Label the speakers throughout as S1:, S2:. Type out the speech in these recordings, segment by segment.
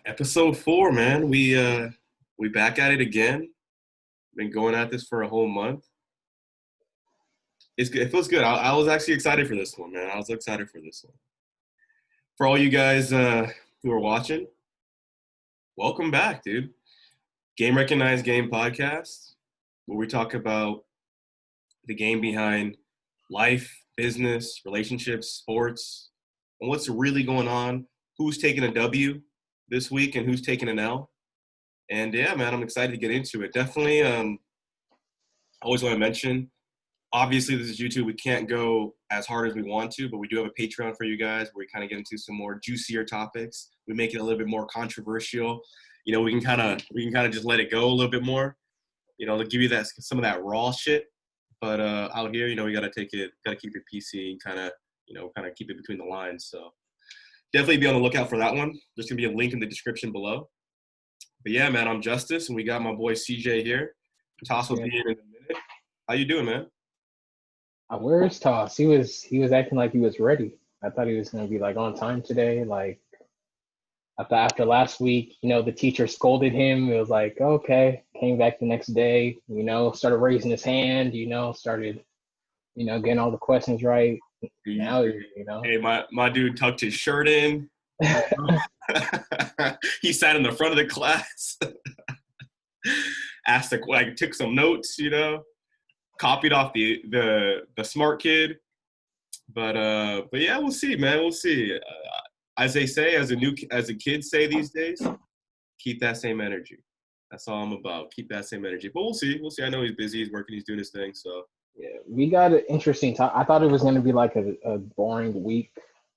S1: Episode 4, man. We back at it again. Been going at this for a whole month. It's good. It feels good. I was actually excited for this one, man. I was excited for this one. For all you guys who are watching, welcome back, dude. Game Recognized Game podcast, where we talk about the game behind life, business, relationships, sports, and what's really going on. Who's taking a W this week and who's taking an L? And yeah, man, I'm excited to get into it. Definitely, I always want to mention, obviously this is YouTube. We can't go as hard as we want to, but we do have a Patreon for you guys where we kind of get into some more juicier topics. We make it a little bit more controversial. You know, we can kind of just let it go a little bit more. You know, to give you some of that raw shit. But out here, you know, we gotta keep it PC and kind of keep it between the lines. So definitely be on the lookout for that one. There's gonna be a link in the description below. But yeah, man, I'm Justice, and we got my boy CJ here. Toss will be in a minute. How you doing, man?
S2: Where's Toss? He was acting like he was ready. I thought he was gonna be like on time today. Like I thought after last week, the teacher scolded him. It was like, okay, came back the next day, started raising his hand, started, getting all the questions right. Now,
S1: Hey, my dude tucked his shirt in. He sat in the front of the class. Took some notes, copied off the smart kid. But yeah, we'll see, man. We'll see. As they say, as the kids say these days, keep that same energy. That's all I'm about. Keep that same energy. But we'll see. We'll see. I know he's busy. He's working. He's doing his thing. So
S2: yeah, we got an interesting time. I thought it was going to be like a boring week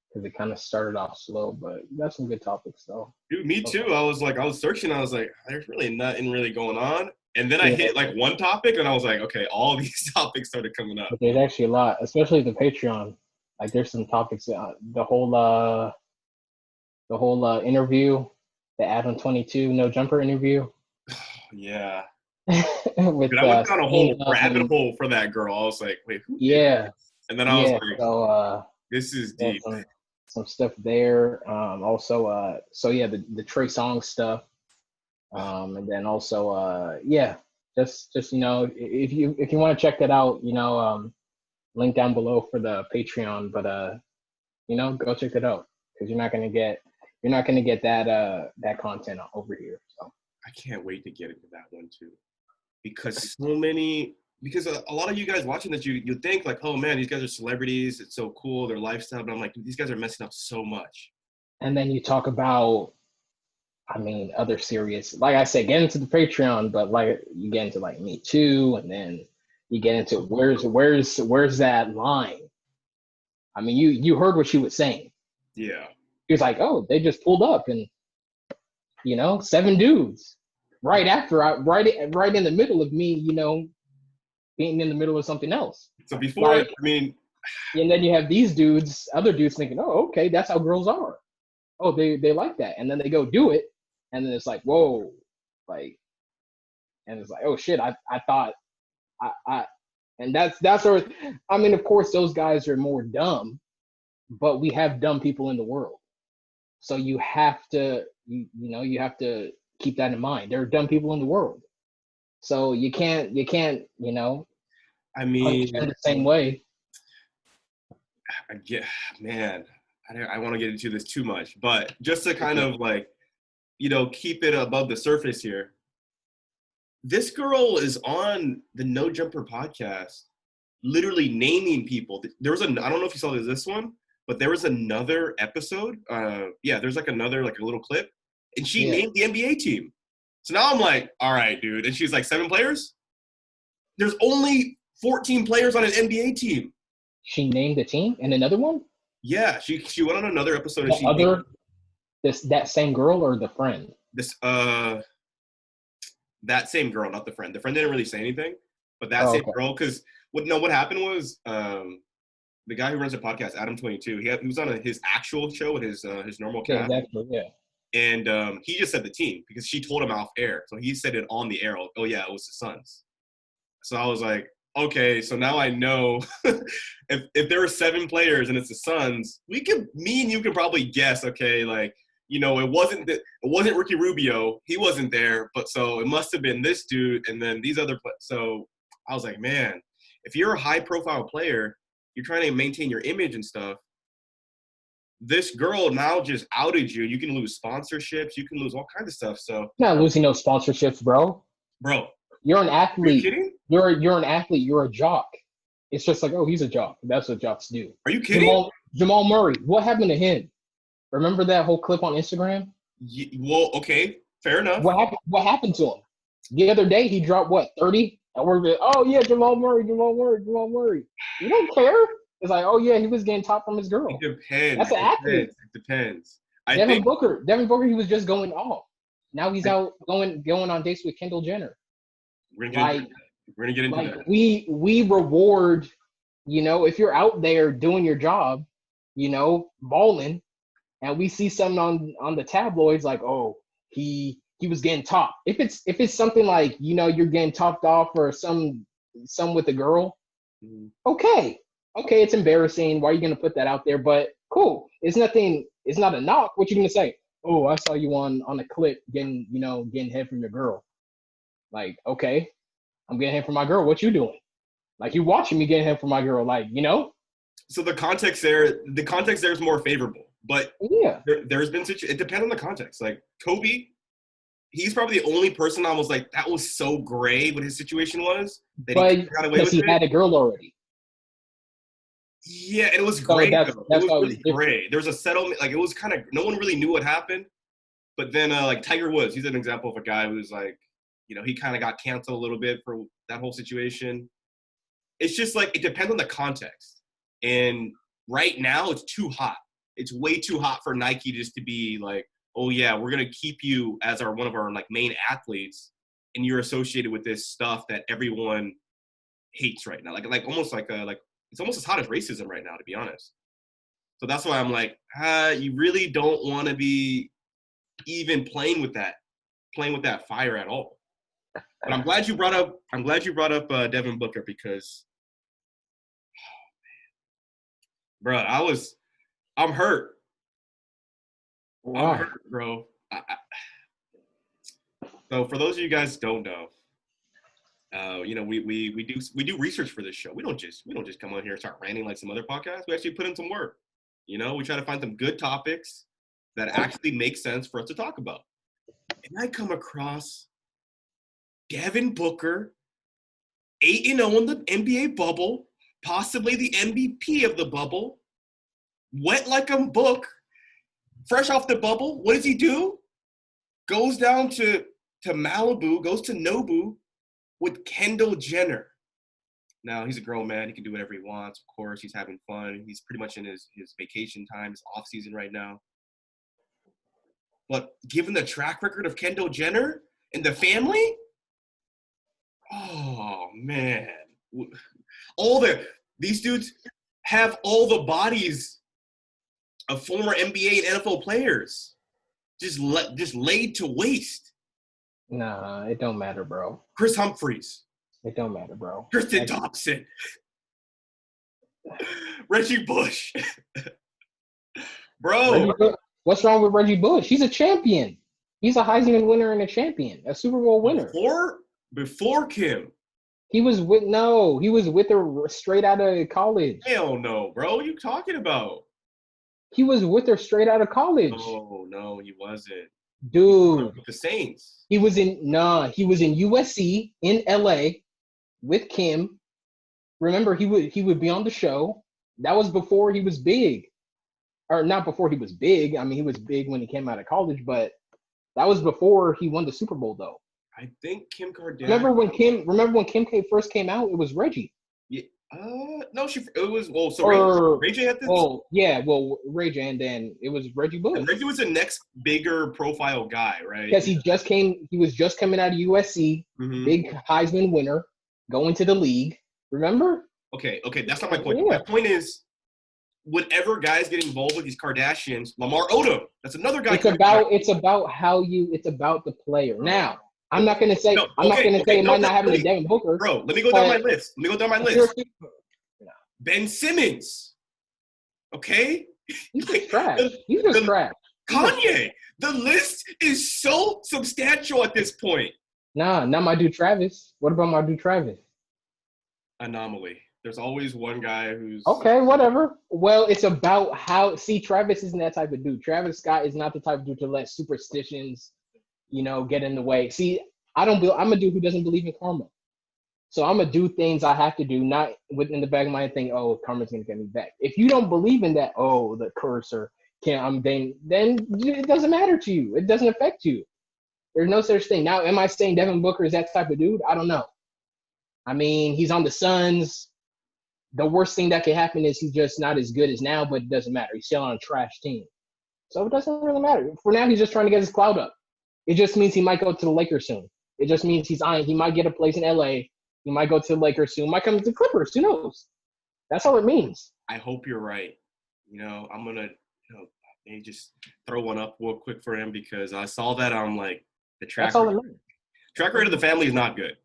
S2: because it kind of started off slow, but we got some good topics though.
S1: Dude, me too. I was searching. I was like, there's really nothing really going on. And then I hit like one topic, and I was like, okay, all these topics started coming up.
S2: But there's actually a lot, especially the Patreon. Like there's some topics. The whole interview, the Adam 22 no jumper interview.
S1: Yeah.
S2: With,
S1: dude, I went down a whole rabbit hole for that girl. I was like, wait, who?
S2: Yeah.
S1: And then I was like,
S2: so
S1: this is deep.
S2: Some stuff there. Also, the Trey Songz stuff. And then also, just if you want to check that out, link down below for the Patreon. But go check it out because you're not gonna get that content over here. So
S1: I can't wait to get into that one too, because a lot of you guys watching this, you think like, oh man, these guys are celebrities. It's so cool, their lifestyle. But I'm like, these guys are messing up so much.
S2: And then you talk about, other serious, like I said, get into the Patreon, but like you get into like Me Too, and then you get into where's that line? You heard what she was saying.
S1: Yeah.
S2: He was like, oh, they just pulled up and 7 dudes right in the middle of me, being in the middle of something else.
S1: So before,
S2: and then you have other dudes thinking, oh, okay, that's how girls are. Oh, they like that. And then they go do it. And then it's like, whoa, and it's like, oh shit, I thought and that's sort of, of course those guys are more dumb, but we have dumb people in the world. So you have to, you have to keep that in mind. There are dumb people in the world. So you can't, punish them the same way.
S1: Man, I want to get into this too much, but just to kind of keep it above the surface here. This girl is on the No Jumper podcast, literally naming people. I don't know if you saw this one, but there was another episode. There's another a little clip, and she named the NBA team. So now I'm like, all right, dude. And she's like, 7 players? There's only 14 players on an NBA team.
S2: She named the team and another one?
S1: Yeah, she went on another episode.
S2: That same girl or the friend?
S1: That same girl, not the friend. The friend didn't really say anything, but that same girl. Because what happened was the guy who runs the podcast, Adam 22, he was on his actual show with his normal cast.
S2: Yeah, exactly. Yeah.
S1: And he just said the team because she told him off air. So he said it on the air. Oh yeah, it was the Suns. So I was like, okay, so now I know if there are 7 players and it's the Suns, me and you can probably guess, okay, it wasn't Ricky Rubio. He wasn't there, but so it must have been this dude and then these other players. So I was like, man, if you're a high-profile player, you're trying to maintain your image and stuff, this girl now just outed you. You can lose sponsorships. You can lose all kinds of stuff. So
S2: You're not losing no sponsorships, bro.
S1: Bro.
S2: You're an athlete.
S1: Are you kidding?
S2: You're an athlete. You're a jock. It's just like, oh, he's a jock. That's what jocks do.
S1: Are you kidding?
S2: Jamal Murray. What happened to him? Remember that whole clip on Instagram?
S1: Well, okay. Fair enough.
S2: What happened to him? The other day, he dropped, 30? And we're like, oh, yeah, Jamal Murray. You don't care? It's like, oh, yeah, he was getting top from his girl.
S1: It depends.
S2: That's an athlete.
S1: It depends.
S2: Devin Booker, he was just going off. Now he's out going on dates with Kendall Jenner.
S1: We're gonna get into that.
S2: We reward, if you're out there doing your job, balling, and we see something on the tabloids like, oh, he was getting top. If it's something like, you're getting topped off or some with a girl, okay, it's embarrassing. Why are you gonna put that out there? But cool. It's nothing. It's not a knock. What you gonna say? Oh, I saw you on a clip getting head from your girl. Like, okay, I'm getting head from my girl. What you doing? Like, you watching me getting head from my girl. Like,
S1: So the context there is more favorable. But
S2: yeah,
S1: there's been it depends on the context. Like Kobe, he's probably the only person I was like, that was so gray what his situation was.
S2: But because he had a girl already.
S1: Yeah, and it was gray.
S2: That's
S1: it was really gray. There was a settlement. Like, it was kind of – no one really knew what happened. But then, like, Tiger Woods, he's an example of a guy who's, like, he kind of got canceled a little bit for that whole situation. It's just, like, it depends on the context. And right now, it's too hot. It's way too hot for Nike just to be like, oh, yeah, we're going to keep you as one of our, like, main athletes, and you're associated with this stuff that everyone hates right now. Like almost like – it's almost as hot as racism right now, to be honest. So that's why I'm like, you really don't want to be even playing with that fire at all. But I'm glad you brought up Devin Booker because, bro, I'm hurt.
S2: Wow.
S1: I'm hurt, bro. So for those of you guys who don't know, we do research for this show. We don't just come on here and start ranting like some other podcasts. We actually put in some work. We try to find some good topics that actually make sense for us to talk about. And I come across Devin Booker, 8-0 in the NBA bubble, possibly the MVP of the bubble, wet like a book, fresh off the bubble. What does he do? Goes down to Malibu, goes to Nobu, with Kendall Jenner. Now, he's a grown man. He can do whatever he wants. Of course, he's having fun. He's pretty much in his vacation time, his off season right now. But given the track record of Kendall Jenner and the family, oh, man. These dudes have all the bodies of former NBA and NFL players just laid to waste.
S2: Nah, it don't matter, bro.
S1: Chris Humphries.
S2: It don't matter, bro.
S1: Tristan Thompson. Reggie Bush. Bro.
S2: What's wrong with Reggie Bush? He's a champion. He's a Heisman winner and a champion, a Super Bowl winner.
S1: Before Kim.
S2: He was with her straight out of college.
S1: Hell no, bro. What are you talking about?
S2: He was with her straight out of college.
S1: Oh, no, he wasn't.
S2: Dude.
S1: With the Saints.
S2: He was in USC in LA with Kim. Remember, he would be on the show. That was before he was big. Or not before he was big. I mean, he was big when he came out of college, but that was before he won the Super Bowl, though.
S1: I think Kim Kardashian.
S2: Remember when Kim K first came out? It was Reggie.
S1: Yeah. No, Ray J had this.
S2: Oh, yeah. Well, Ray J, and then it was Reggie Bush.
S1: And Reggie was the next bigger profile guy, right?
S2: Because he was just coming out of USC, big Heisman winner, going to the league. Remember?
S1: Okay. That's not my point.
S2: Yeah.
S1: My point is, whenever guys get involved with these Kardashians, Lamar Odom, that's another guy.
S2: It's about the player. Now, I'm not gonna say it might not happen to Devin Booker.
S1: Bro, let me go down my list. Ben Simmons. Okay?
S2: He's just trash. He's just trash.
S1: Kanye. The list is so substantial at this point.
S2: Nah, not my dude Travis. What about my dude Travis?
S1: Anomaly. There's always one guy who's
S2: okay, whatever. Well, it's about how. See, Travis isn't that type of dude. Travis Scott is not the type of dude to let superstitions, get in the way. See, I'm a dude who doesn't believe in karma. So I'm gonna do things I have to do, not within the back of my head think, oh, karma's gonna get me back. If you don't believe in that, oh, the cursor then it doesn't matter to you. It doesn't affect you. There's no such thing. Now, am I saying Devin Booker is that type of dude? I don't know. I mean, he's on the Suns. The worst thing that could happen is he's just not as good as now, but it doesn't matter. He's still on a trash team. So it doesn't really matter. For now, he's just trying to get his clout up. It just means he might go to the Lakers soon. It just means he might get a place in LA. He might go to the Lakers soon. Might come to the Clippers. Who knows? That's all it means.
S1: I hope you're right. I'm going to maybe just throw one up real quick for him because I saw that on, the track record. Track record of the family is not good.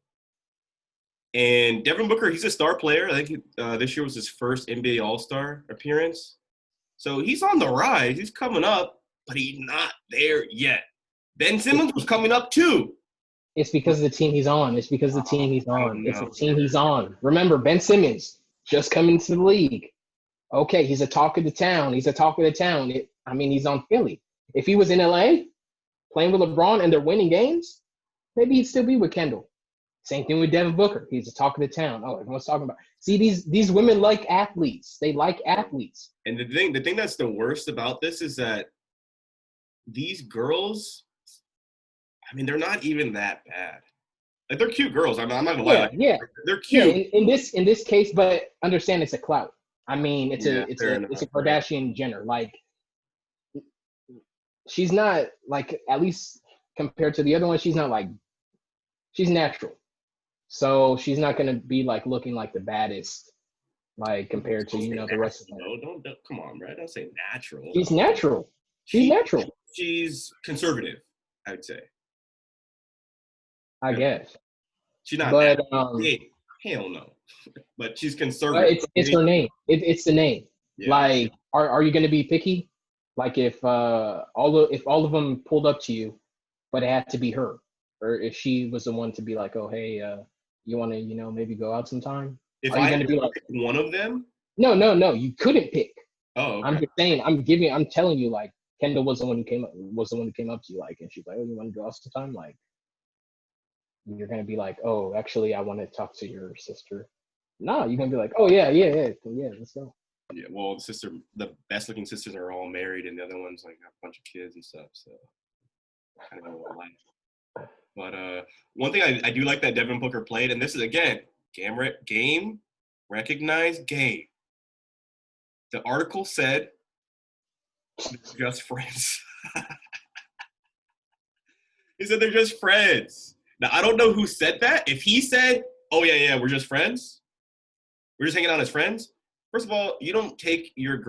S1: And Devin Booker, he's a star player. I think this year was his first NBA All-Star appearance. So he's on the rise. He's coming up, but he's not there yet. Ben Simmons was coming up too.
S2: It's because of the team he's on. It's because of the team he's on. It's the team he's on. Remember, Ben Simmons just coming into the league. Okay, he's a talk of the town. He's on Philly. If he was in LA playing with LeBron and they're winning games, maybe he'd still be with Kendall. Same thing with Devin Booker. He's a talk of the town. Oh, everyone's talking about. See, these women like athletes. They like athletes.
S1: And the thing that's the worst about this is that these girls, they're not even that bad. They're cute girls. I'm not gonna lie.
S2: Yeah.
S1: They're cute.
S2: Yeah, in this case, but understand it's a clout. It's a Kardashian Jenner. She's not at least compared to the other one, she's not she's natural. So she's not gonna be looking like the baddest, compared to the rest of them.
S1: Don't come on, bro. Don't say natural.
S2: She's natural. She's natural.
S1: She's conservative, I would say.
S2: I guess.
S1: She's not.
S2: But
S1: hell no. But she's conservative.
S2: It's her name. It's the name. Yeah. Are you gonna be picky? If all of them pulled up to you, but it had to be her, or if she was the one to be oh hey, you want to maybe go out sometime?
S1: If I had to pick one of them?
S2: No, you couldn't pick.
S1: Oh, okay.
S2: I'm just saying. I'm telling you, Kendall was the one who came up to you, and she's oh, you want to go out sometime? You're gonna be oh, actually, I want to talk to your sister. No, you're gonna be oh yeah, let's go.
S1: Yeah, well, the best looking sisters are all married, and the other ones have a bunch of kids and stuff. So kind of a life. But one thing I do like that Devin Booker played, and this is again game recognized game. The article said they're just friends. He said they're just friends. Now I don't know who said that. If he said, "Oh yeah, we're just friends. We're just hanging out as friends." First of all, you don't take your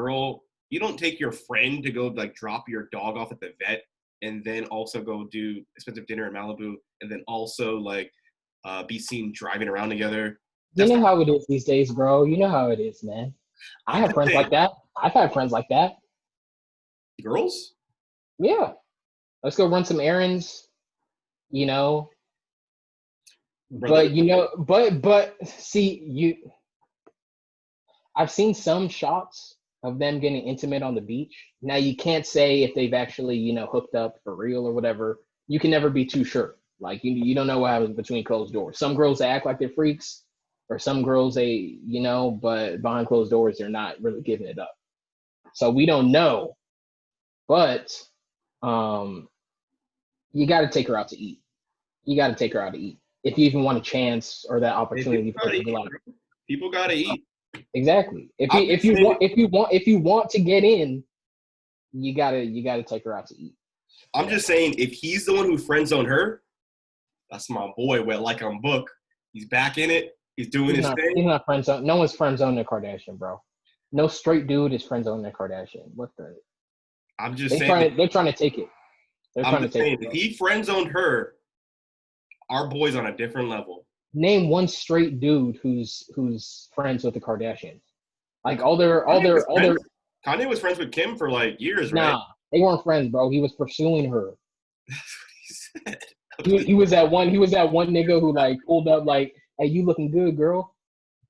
S1: friend to go drop your dog off at the vet and then also go do expensive dinner in Malibu and then also be seen driving around together.
S2: You know how it is these days, bro. You know how it is, man. I have friends like that. I've had friends like that.
S1: Girls?
S2: Yeah. Let's go run some errands, But see, I've seen some shots of them getting intimate on the beach. Now you can't say if they've actually, hooked up for real or whatever. You can never be too sure. You don't know what happens between closed doors. Some girls act like they're freaks, or some girls but behind closed doors they're not really giving it up. So we don't know. But you got to take her out to eat. If you even want a chance or that opportunity.
S1: People got to eat.
S2: Exactly. If you want to get in, you gotta take her out to eat.
S1: I'm just saying, if he's the one who friend zoned her, that's my boy. On Book, he's back in it. He's doing his thing.
S2: He's not friend zone. No one's friend zoning a Kardashian, bro. No straight dude is friend zoning a Kardashian. What the?
S1: I'm just saying.
S2: They're trying to take it.
S1: If he friend zoned her, our boy's on a different level.
S2: Name one straight dude who's friends with the Kardashians. Kanye was
S1: friends with Kim for years, right?
S2: They weren't friends, bro. He was pursuing her.
S1: That's what he said.
S2: He was that one. He was that one nigga who like pulled up like, "Hey, you looking good, girl."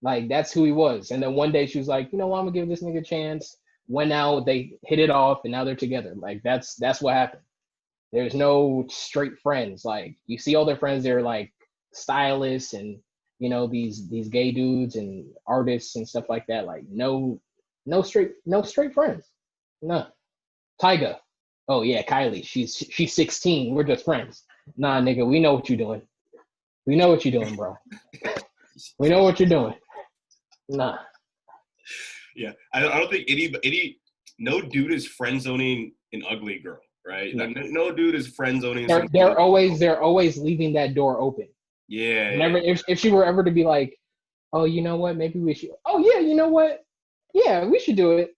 S2: Like that's who he was. And then one day she was like, "You know what? I'm gonna give this nigga a chance." Went out, they hit it off, and now they're together. Like that's what happened. There's no straight friends. Like you see all their friends, they're like stylists and these gay dudes and artists and stuff like that. Like no straight friends. No. Tyga. Oh yeah, Kylie. She's 16. We're just friends. Nah, nigga, we know what you're doing. We know what you're doing, bro. We know what you're doing. Nah.
S1: Yeah, I don't think no dude is friend zoning an ugly girl, right?
S2: Yeah.
S1: Like, no dude is friend zoning.
S2: They're always leaving that door open.
S1: Yeah.
S2: Whenever if she were ever to be like, oh, you know what? Maybe we should. Oh yeah, you know what? Yeah, we should do it.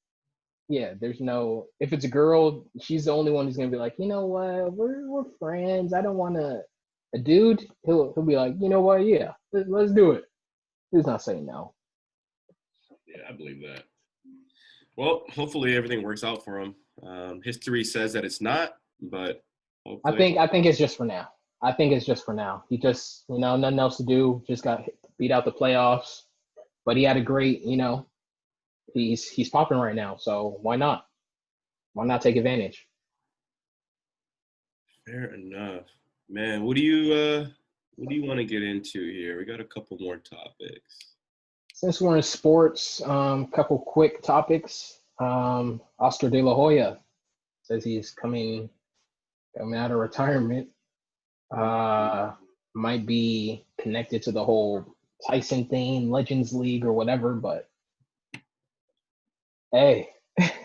S2: Yeah, there's no. If it's a girl, she's the only one who's gonna be like, you know what? We're friends. I don't want to. A dude, he'll be like, you know what? Yeah, let's do it. He's not saying no.
S1: Yeah, I believe that. Well, hopefully everything works out for him. History says that it's not, but hopefully.
S2: I think it's just for now. I think it's just for now. He just, nothing else to do. Just got beat out the playoffs, but he had a great, he's popping right now. So why not? Why not take advantage?
S1: Fair enough, man. What do you want to get into here? We got a couple more topics.
S2: Since we're in sports, couple quick topics. Oscar De La Hoya says he's coming out of retirement. Might be connected to the whole Tyson thing, Legends League or whatever, but hey,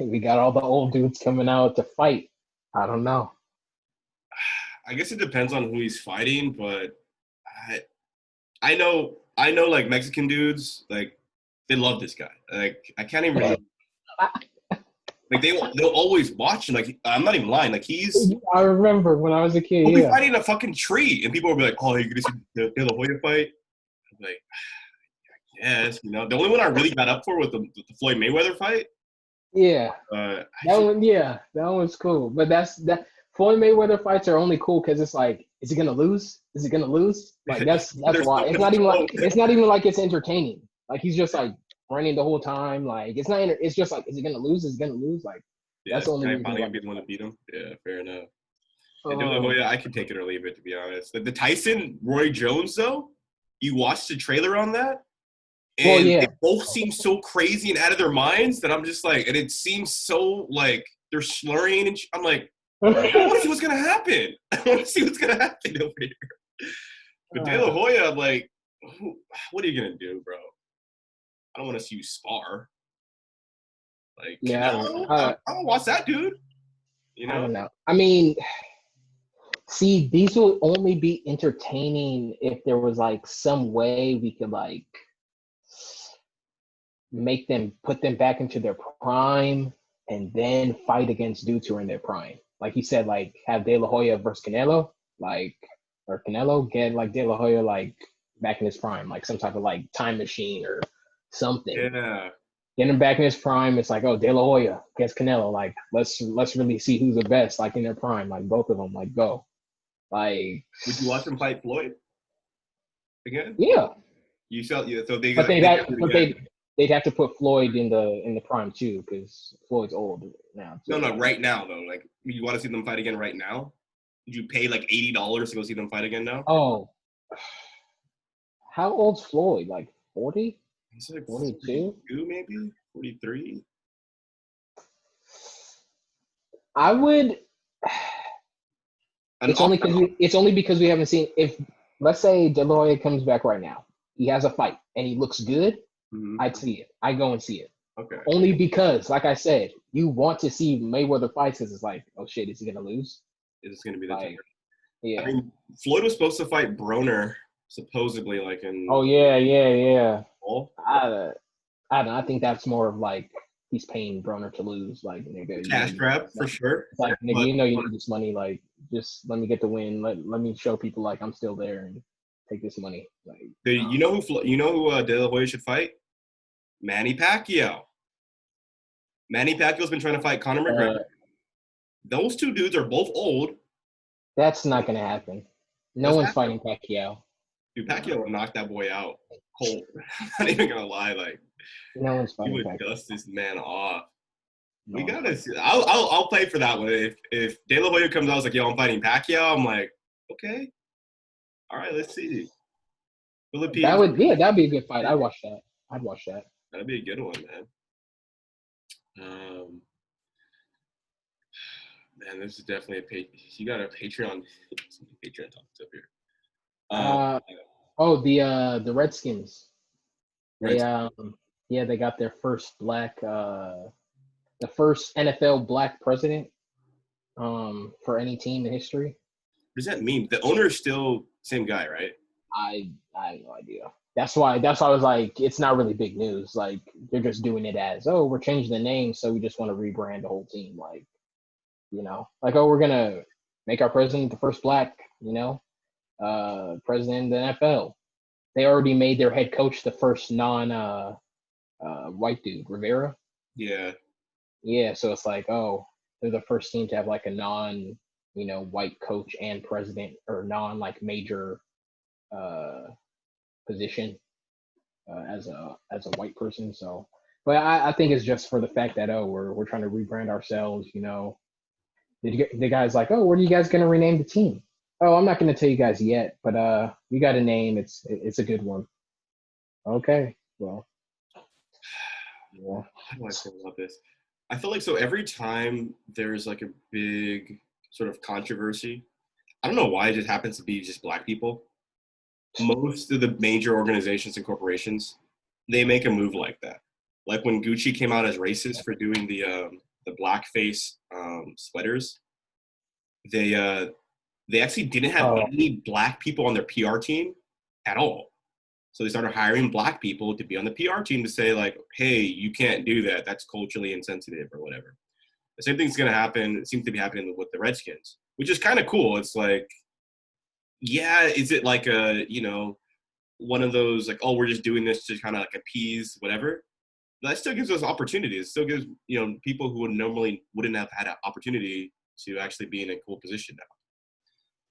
S2: we got all the old dudes coming out to fight. I don't know.
S1: I guess it depends on who he's fighting, but I know like Mexican dudes, like they love this guy. Like I can't even really, like they'll always watch him. Like I'm not even lying. Like
S2: I remember when I was a kid.
S1: He'll be fighting a fucking tree, and people will be like, "Oh, you're gonna see the De La Hoya fight?" I'm like, yes, the only one I really got up for was the Floyd Mayweather fight.
S2: Yeah, that one's cool. But that Floyd Mayweather fights are only cool because it's like, is he gonna lose? Is he gonna lose? Like that's why it's not even like it's entertaining. Like he's just like running the whole time. Like it's not. It's just like, is he gonna lose? Is he gonna lose? Like that's the only reason.
S1: Finally gonna be the one to beat him. Yeah, fair enough. I can take it or leave it, to be honest. The Tyson Roy Jones though, you watched the trailer on that, and they both seem so crazy and out of their minds that I'm just like, and it seems so like they're slurring, and I'm like, I want to see what's gonna happen. I want to see what's gonna happen over here. But De La Hoya, I'm like, what are you gonna do, bro? I don't want to see you spar. Like, I don't watch that dude.
S2: I don't know. I mean, see, these will only be entertaining if there was like some way we could like put them back into their prime and then fight against dudes who are in their prime. Like you said, like have De La Hoya versus Canelo, or Canelo get like De La Hoya like back in his prime, like some type of like time machine or something.
S1: Yeah.
S2: Get him back in his prime. It's like, oh, De La Hoya against Canelo. Like, let's really see who's the best, like in their prime. Like both of them, like go. Like,
S1: would you watch him fight Floyd again?
S2: Yeah.
S1: You saw, yeah. So they'd
S2: have to put Floyd in the prime too, because Floyd's old now.
S1: Too. No, right now though. Like, you want to see them fight again right now? Would you pay like $80 to go see them fight again now?
S2: Oh, how old's Floyd? Like 40?
S1: He's like
S2: 42,
S1: maybe 43.
S2: I would. It's only because we haven't seen. If let's say De La Hoya comes back right now, he has a fight and he looks good. Mm-hmm. I'd see it. I go and see it.
S1: Okay.
S2: Only because, like I said, you want to see Mayweather fights because it's like, oh shit, is he gonna lose?
S1: Is going to be the time?
S2: Yeah.
S1: I mean, Floyd was supposed to fight Broner supposedly, like in.
S2: Oh yeah.
S1: Fall?
S2: I don't know. I think that's more of like he's paying Broner to lose, like nigga.
S1: Cash grab for sure.
S2: It's like nigga, you need this money. Like, just let me get the win. Let me show people like I'm still there and take this money. Like,
S1: you know who De La Hoya should fight? Manny Pacquiao. Manny Pacquiao's been trying to fight Conor McGregor. Those two dudes are both old.
S2: That's not gonna happen. No
S1: What's
S2: one's
S1: happening?
S2: fighting Pacquiao.
S1: Dude, Pacquiao would knock that boy out cold. I'm not even gonna lie, like
S2: No one's
S1: he
S2: fighting
S1: would
S2: Pacquiao.
S1: dust this man off.
S2: No
S1: We
S2: one's
S1: gotta
S2: fighting.
S1: see. I'll play for that one. If De La Hoya comes out, I was like, yo, I'm fighting Pacquiao. I'm like, okay, all right, let's see. Philippines,
S2: That'd be a good fight. I'd watch that. I'd watch that.
S1: that'd be a good one, man. Um, man, this is definitely you got a Patreon. Patreon talks up here.
S2: Uh the Redskins. They
S1: Reds.
S2: they got their first the first NFL black president for any team in history.
S1: What does that mean? The owner is still same guy, right?
S2: I have no idea. That's why I was like, it's not really big news. Like they're just doing it as, oh, we're changing the name, so we just want to rebrand the whole team. Like, like, oh, we're gonna make our president the first black, president of the NFL. They already made their head coach the first non white dude, Rivera.
S1: Yeah.
S2: Yeah, so it's like, oh, they're the first team to have like a non, white coach and president, or non like major uh position as a white person. So, but I think it's just for the fact that, oh, we're trying to rebrand ourselves. The guy's like, oh, what are you guys gonna rename the team? Oh, I'm not gonna tell you guys yet, but we got a name. It's a good one. Okay, well, yeah.
S1: How do I feel about this? I feel like so every time there's like a big sort of controversy, I don't know why it just happens to be just black people. Most of the major organizations and corporations, they make a move like that. Like when Gucci came out as racist for doing the blackface sweaters, they actually didn't have
S2: Oh,
S1: any black people on their PR team at all. So they started hiring black people to be on the PR team to say like, hey, you can't do that. That's culturally insensitive or whatever. The same thing's going to happen. It seems to be happening with the Redskins, which is kind of cool. It's like, yeah, is it like one of those like, oh, we're just doing this to kind of like appease whatever? That still gives us opportunities. It still gives, people who would normally wouldn't have had an opportunity to actually be in a cool position now.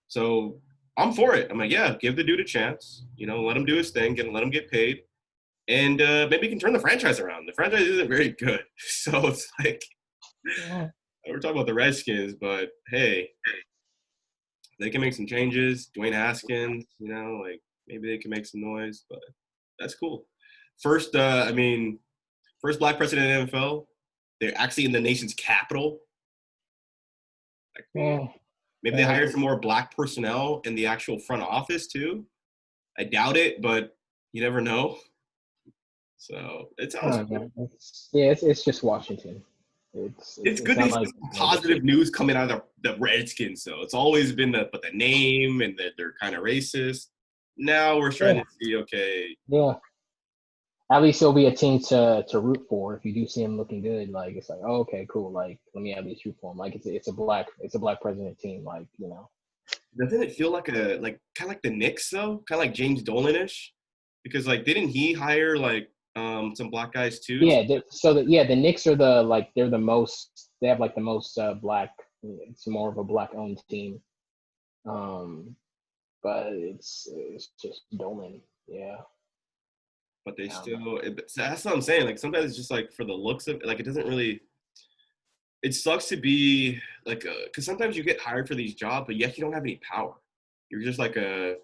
S1: So I'm for it. I'm like, yeah, give the dude a chance. Let him do his thing and let him get paid. And maybe we can turn the franchise around. The franchise isn't very good. So it's like,
S2: yeah.
S1: we're talking about the Redskins, but hey, they can make some changes. Dwayne Haskins, like maybe they can make some noise, but that's cool. First, first black president in the NFL. They're actually in the nation's capital. Like,
S2: Yeah.
S1: maybe they hired some more black personnel in the actual front office too. I doubt it, but you never know. So it sounds cool.
S2: It's just Washington.
S1: It's
S2: It's
S1: good to
S2: not
S1: see
S2: like
S1: some positive news coming out of the Redskins, though. It's always been the name and that they're kind of racist. Now we're starting to see, okay.
S2: Yeah. At least it'll be a team to root for if you do see him looking good. Like it's like, oh, okay, cool. Like let me at least root for him. Like it's a black president team. Like
S1: Doesn't it feel like kind of like the Knicks though, kind of like James Dolan-ish? Because like, didn't he hire like some black guys too?
S2: Yeah. The Knicks are they're the most. They have like the most black. It's more of a black owned team. But it's just Dolan. Yeah.
S1: But they still. That's what I'm saying. Like sometimes it's just like for the looks of like it doesn't really. It sucks to be like because sometimes you get hired for these jobs, but yet you don't have any power. You're just like a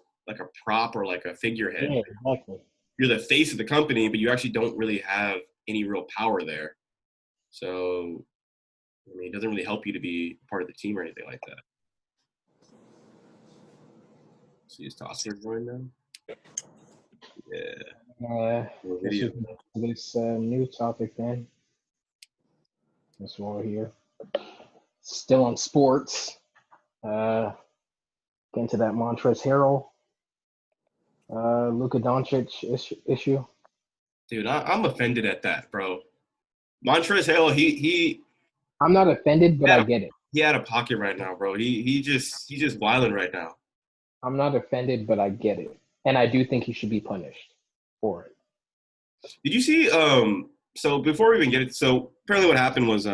S1: prop or like a figurehead.
S2: Yeah. Exactly.
S1: You're the face of the company, but you actually don't really have any real power there. So, I mean, it doesn't really help you to be part of the team or anything like that. So, is Tausifur joined them? Yeah.
S2: This is this new topic then. This one here. Still on sports. Get into that Montrez Harrell, Luka Doncic issue.
S1: Dude, I'm offended at that, bro. Montrez Harrell, he
S2: I'm not offended, but I get it.
S1: He out of pocket right now, bro. He's just wilding right now.
S2: I'm not offended, but I get it, and I do think he should be punished for it.
S1: Did you see? So before we even get it, so apparently what happened was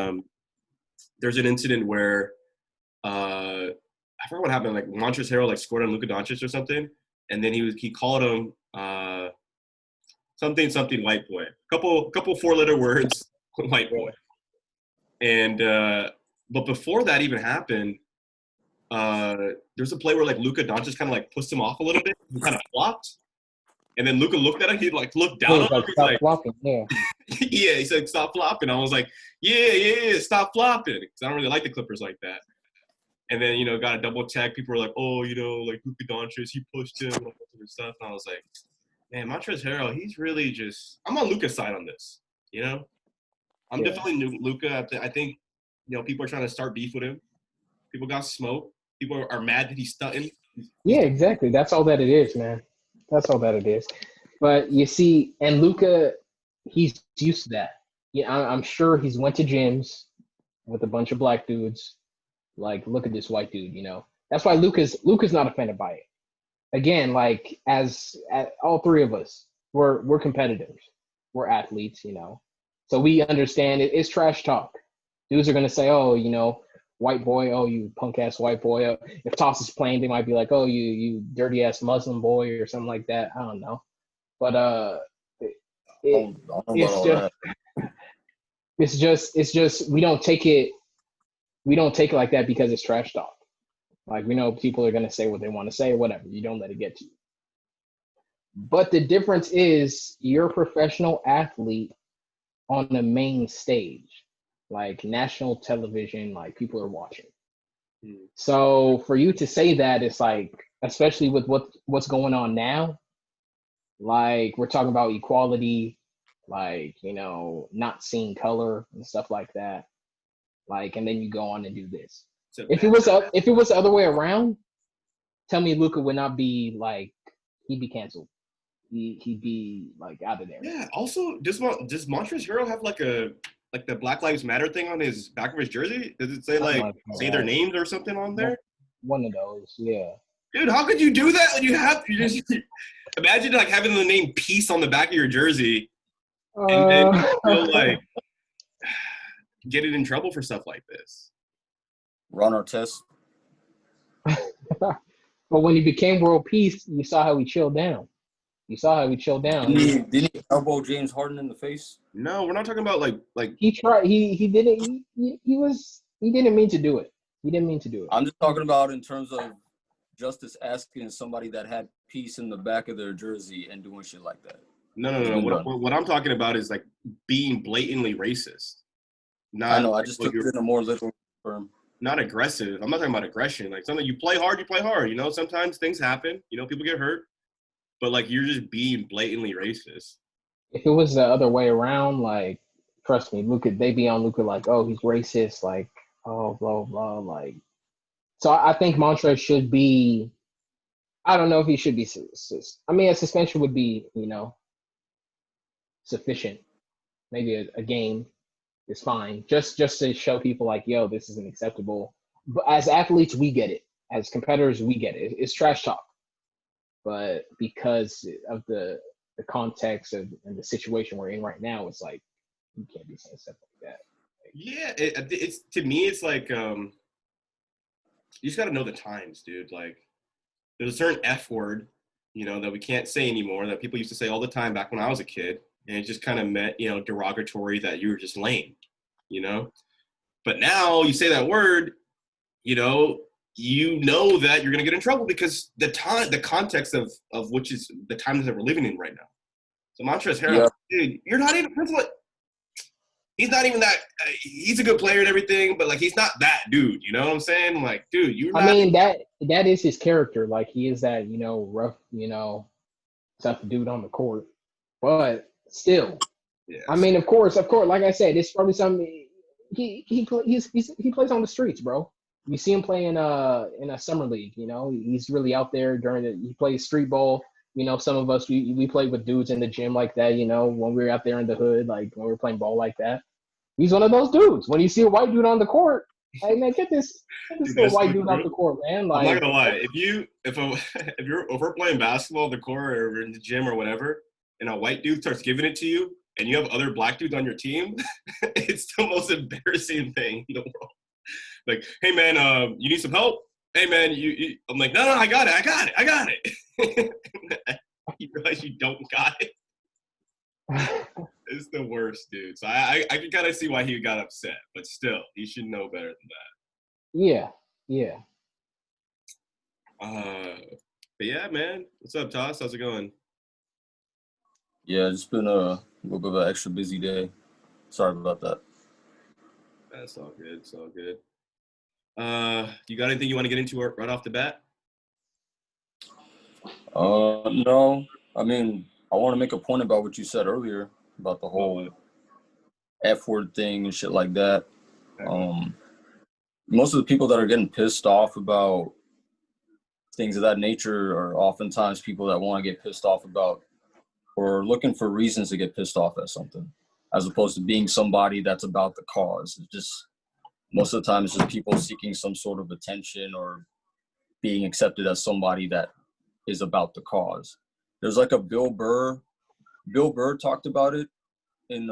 S1: there's an incident where I forgot what happened. Like Montrez Harrell like scored on Luka Doncic or something, and then he called him something white boy. Couple 4-letter words, white boy. And but before that even happened, there's a play where like Luka Doncic kind of like pushed him off a little bit. He kind of flopped, and then Luka looked at him. He like looked down on him. He's
S2: stop
S1: like,
S2: flopping. Yeah.
S1: yeah. He said, "Stop flopping." I was like, "Yeah, stop flopping," because I don't really like the Clippers like that. And then got a double check. People were like, "Oh, like Luka Doncic, he pushed him," and all that sort of stuff. And I was like, "Man, Montrez Harrell, he's really just." I'm on Luka's side on this. I'm definitely Luka. I think people are trying to start beef with him. People got smoke. People are mad that he's stunting.
S2: Yeah, exactly. That's all that it is, man. That's all that it is. But you see, and Luka, he's used to that. Yeah, I'm sure he's went to gyms with a bunch of black dudes. Like, look at this white dude. That's why Luka's not offended by it. Again, like as all three of us, we're competitors. We're athletes. So we understand it's trash talk. Dudes are gonna say, "Oh, white boy, oh, you punk ass white boy." If Toss is playing, they might be like, "Oh, you dirty ass Muslim boy," or something like that. I don't know, but it's just we don't take it like that because it's trash talk. Like, we know people are gonna say what they want to say, whatever. You don't let it get to you. But the difference is you're a professional athlete on the main stage, like national television, like people are watching. So for you to say that, it's like, especially with what's going on now, like we're talking about equality, like, not seeing color and stuff like that. Like, and then you go on and do this. If it was the other way around, tell me Luka would not be like, he'd be canceled. He'd be like out of there.
S1: Yeah. Also, does Montrez Harrell have like the Black Lives Matter thing on his back of his jersey? Does it say like say their names or something on there?
S2: One of those, yeah.
S1: Dude, how could you do that when you just imagine like having the name Peace on the back of your jersey, and then you still like get it in trouble for stuff like this.
S3: Ron Artest.
S2: But when he became world peace, you saw how he chilled down.
S3: Didn't he elbow James Harden in the face?
S1: No, we're not talking about like
S2: he tried. He didn't. He didn't mean to do it. He didn't mean to do it.
S3: I'm just talking about in terms of Justice asking somebody that had peace in the back of their jersey and doing shit like that.
S1: No. What I'm talking about is like being blatantly racist.
S3: I know. I just took it in a more literal term.
S1: Not aggressive. I'm not talking about aggression. Like something you play hard. Sometimes things happen. People get hurt. But like you're just being blatantly racist.
S2: If it was the other way around, like, trust me, they be on Luka like, oh, he's racist, like, oh, blah blah, like. So I think Montrez should be. I don't know if he should be. I mean, a suspension would be, sufficient. Maybe a game is fine, just to show people like, yo, this isn't acceptable. But as athletes, we get it. As competitors, we get it. It's trash talk. But because of the context and the situation we're in right now, it's like you can't be saying stuff like that.
S1: Yeah, it's to me, it's like you just got to know the times, dude. Like, there's a certain F word, that we can't say anymore that people used to say all the time back when I was a kid, and it just kind of meant, derogatory that you were just lame, But now you say that word, you know that you're going to get in trouble because the context of which is the times that we're living in right now. So Montrez Harrell, dude, you're not even he's not even that. He's a good player and everything, but like he's not that dude. You know what I'm saying? Like, dude,
S2: I mean that is his character. Like he is that rough, tough dude on the court. But still, yes. I mean, of course, like I said, it's probably something he plays on the streets, bro. You see him play in a summer league, he's really out there he plays street ball. Some of us, we played with dudes in the gym like that, when we were out there in the hood, like when we were playing ball like that. He's one of those dudes. When you see a white dude on the court, hey man, get this little white dude off the court, man. Like,
S1: I'm not gonna lie, if we're playing basketball on the court or we're in the gym or whatever, and a white dude starts giving it to you, and you have other black dudes on your team, it's the most embarrassing thing in the world. Like, hey man, you need some help? Hey man, you I'm like, no, I got it. You realize you don't got it. It's the worst, dude. So I can kind of see why he got upset, but still, he should know better than that.
S2: Yeah.
S1: But yeah, man. What's up, Toss? How's it going?
S3: Yeah, it's been a little bit of an extra busy day. Sorry about that.
S1: That's all good. It's all good. You got anything you want to get into right off the bat?
S3: No. I mean, I want to make a point about what you said earlier about the whole F-word thing and shit like that. Most of the people that are getting pissed off about things of that nature are oftentimes people that want to get pissed off about or looking for reasons to get pissed off at something, as opposed to being somebody that's about the cause. It's just most of the time it's just people seeking some sort of attention or being accepted as somebody that is about the cause. There's like a Bill Burr talked about it in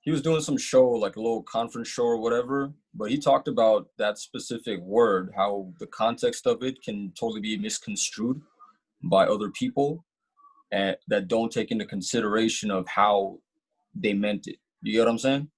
S3: he was doing some show, like a little conference show or whatever, but he talked about that specific word, how the context of it can totally be misconstrued by other people and that don't take into consideration of how they meant it. You get what I'm saying?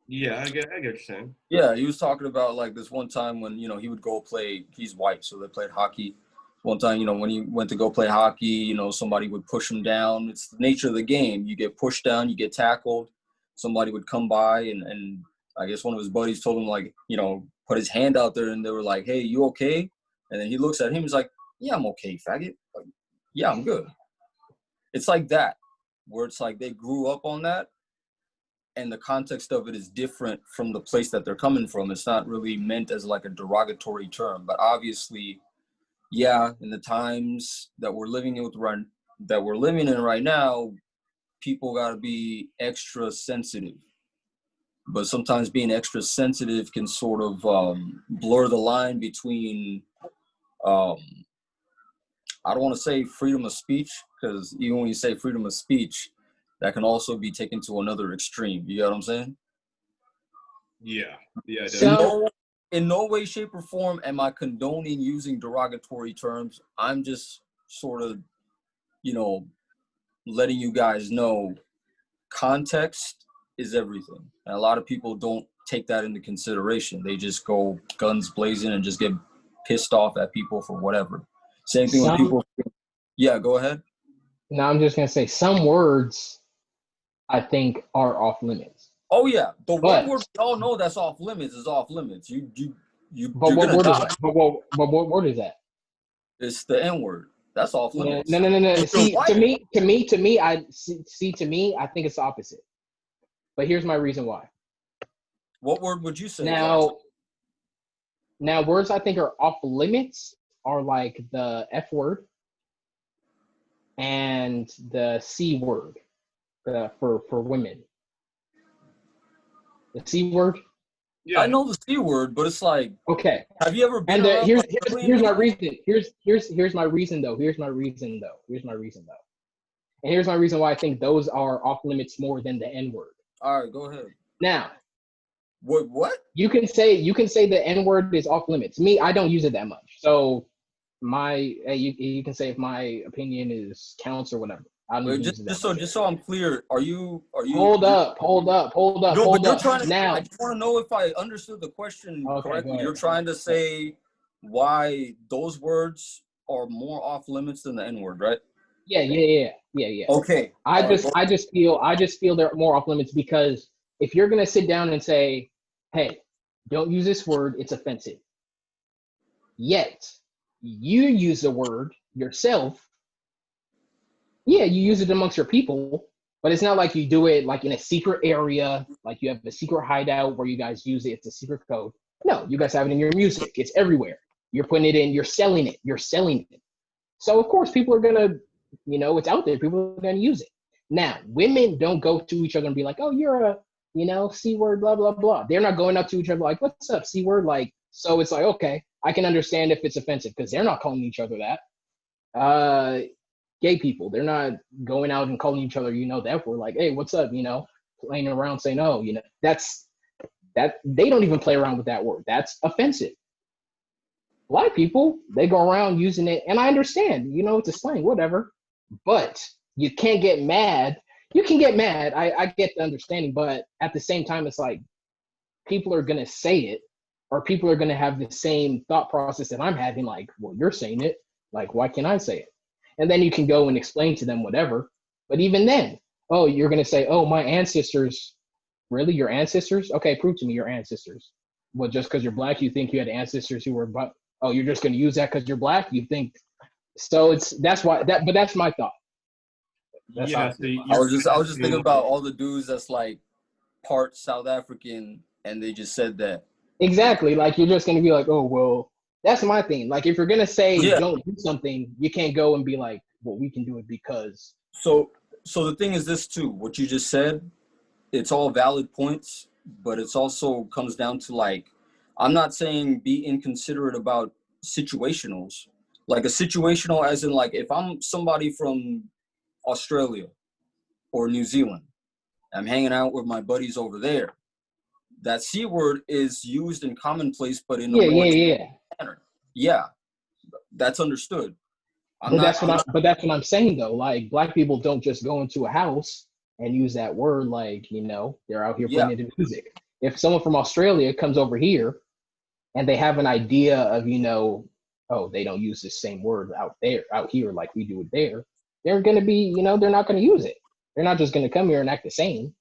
S1: Yeah, I get what you're saying.
S3: Yeah, he was talking about like this one time when, you know, he would go play, he's white, so they played hockey. One time, you know, when he went to go play hockey, you know, somebody would push him down. It's the nature of the game. You get pushed down, you get tackled. Somebody would come by and I guess one of his buddies told him, like, you know, put his hand out there and they were like, hey, you okay? And then he looks at him, he's like, yeah, I'm okay, faggot. Like, yeah, I'm good. It's like that, where it's like they grew up on that and the context of it is different from the place that they're coming from. It's not really meant as like a derogatory term, but obviously, yeah, in the times that we're living in right now, people got to be extra sensitive. But sometimes being extra sensitive can sort of blur the line between, I don't want to say freedom of speech, because even when you say freedom of speech, that can also be taken to another extreme. You get what I'm saying?
S1: Yeah,
S2: So,
S3: in no way, shape, or form am I condoning using derogatory terms. I'm just sort of, you know, letting you guys know context is everything. And a lot of people don't take that into consideration. They just go guns blazing and just get pissed off at people for whatever. Same thing with people. Yeah, go ahead.
S2: Now I'm just going to say some words I think are off limits.
S3: Oh yeah, the one word we all know that's off limits is off limits.
S2: But what word is that? But what word is that?
S3: It's the N word. That's off limits.
S2: No. See, to me, I think it's the opposite. But here's my reason why.
S3: What word would you say?
S2: Now, words I think are off limits are like the F word and the C word for women. The C word.
S3: Yeah, I know the C word, but it's like,
S2: okay.
S3: Have you ever been?
S2: And here's my reason. Here's my reason though. And here's my reason why I think those are off limits more than the N word.
S3: All right, go ahead.
S2: Now,
S3: what?
S2: You can say the N word is off limits. Me, I don't use it that much. So you can say if my opinion is counts or whatever.
S3: Just so I'm clear, are you
S2: Hold up.
S3: Now, I just want to know if I understood the question correctly. You're trying to say why those words are more off limits than the N word, right?
S2: Yeah.
S3: Okay.
S2: I just feel they're more off limits because if you're gonna sit down and say, hey, don't use this word, it's offensive. Yet you use the word yourself. Yeah, you use it amongst your people, but it's not like you do it like in a secret area, like you have a secret hideout where you guys use it. It's a secret code. No, you guys have it in your music. It's everywhere. You're putting it in. You're selling it. So of course, people are gonna, it's out there. People are gonna use it. Now, women don't go to each other and be like, "Oh, you're a, C word, blah blah blah." They're not going up to each other like, "What's up, C word?" Like, so it's like, okay, I can understand if it's offensive because they're not calling each other that. Gay people, they're not going out and calling each other, that we're like, hey, what's up, playing around saying, oh, that's That they don't even play around with that word. That's offensive. Black people, they go around using it, and I understand, it's a slang, whatever. But you can't get mad. You can get mad. I get the understanding, but at the same time, it's like people are gonna say it, or people are gonna have the same thought process that I'm having. Like, well, you're saying it. Like, why can't I say it? And then you can go and explain to them whatever. But even then, oh, you're gonna say, oh, my ancestors. Really, your ancestors? Okay, prove to me your ancestors. Well, just because you're black, you think you had ancestors who were, oh, you're just going to use that because you're black? You think so? That's my thought. That's
S1: Yeah,
S2: how
S1: so
S3: I was just thinking about all the dudes that's like part South African, and they just said that.
S2: Exactly. Like, you're just going to be like, oh, well, that's my thing. Like, if you're going to say don't do something, you can't go and be like, well, we can do it because.
S3: So the thing is this too, what you just said, it's all valid points, but it's also comes down to, like, I'm not saying be inconsiderate about situationals. Like a situational as in, like, if I'm somebody from Australia or New Zealand, I'm hanging out with my buddies over there, that C word is used in commonplace, but in a more manner. Yeah, that's understood.
S2: But that's what I'm saying though. Like, black people don't just go into a house and use that word. Like, they're out here playing the music. If someone from Australia comes over here and they have an idea of, oh, they don't use the same word out here like we do it there, they're going to be, they're not going to use it. They're not just going to come here and act the same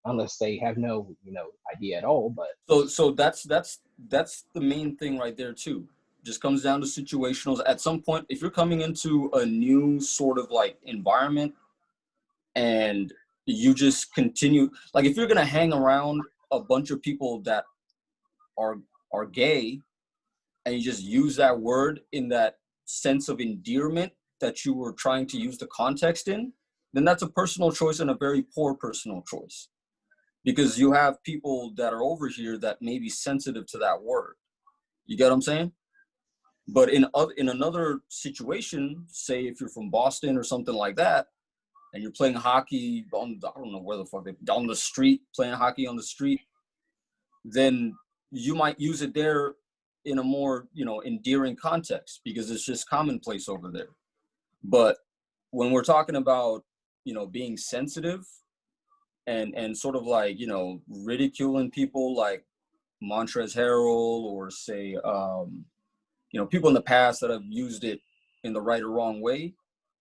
S2: unless they have no, idea at all. But
S3: so that's the main thing right there too. Just comes down to situationals. At some point, if you're coming into a new sort of like environment and you just continue, like if you're going to hang around a bunch of people that are gay and you just use that word in that sense of endearment that you were trying to use the context in, then that's a personal choice and a very poor personal choice. Because you have people that are over here that may be sensitive to that word. You get what I'm saying? But in another situation, say if you're from Boston or something like that, and you're playing hockey I don't know where the fuck on the street, playing hockey on the street, then you might use it there in a more, endearing context because it's just commonplace over there. But when we're talking about, being sensitive and sort of like, ridiculing people like Montrez Harrell or say, people in the past that have used it in the right or wrong way,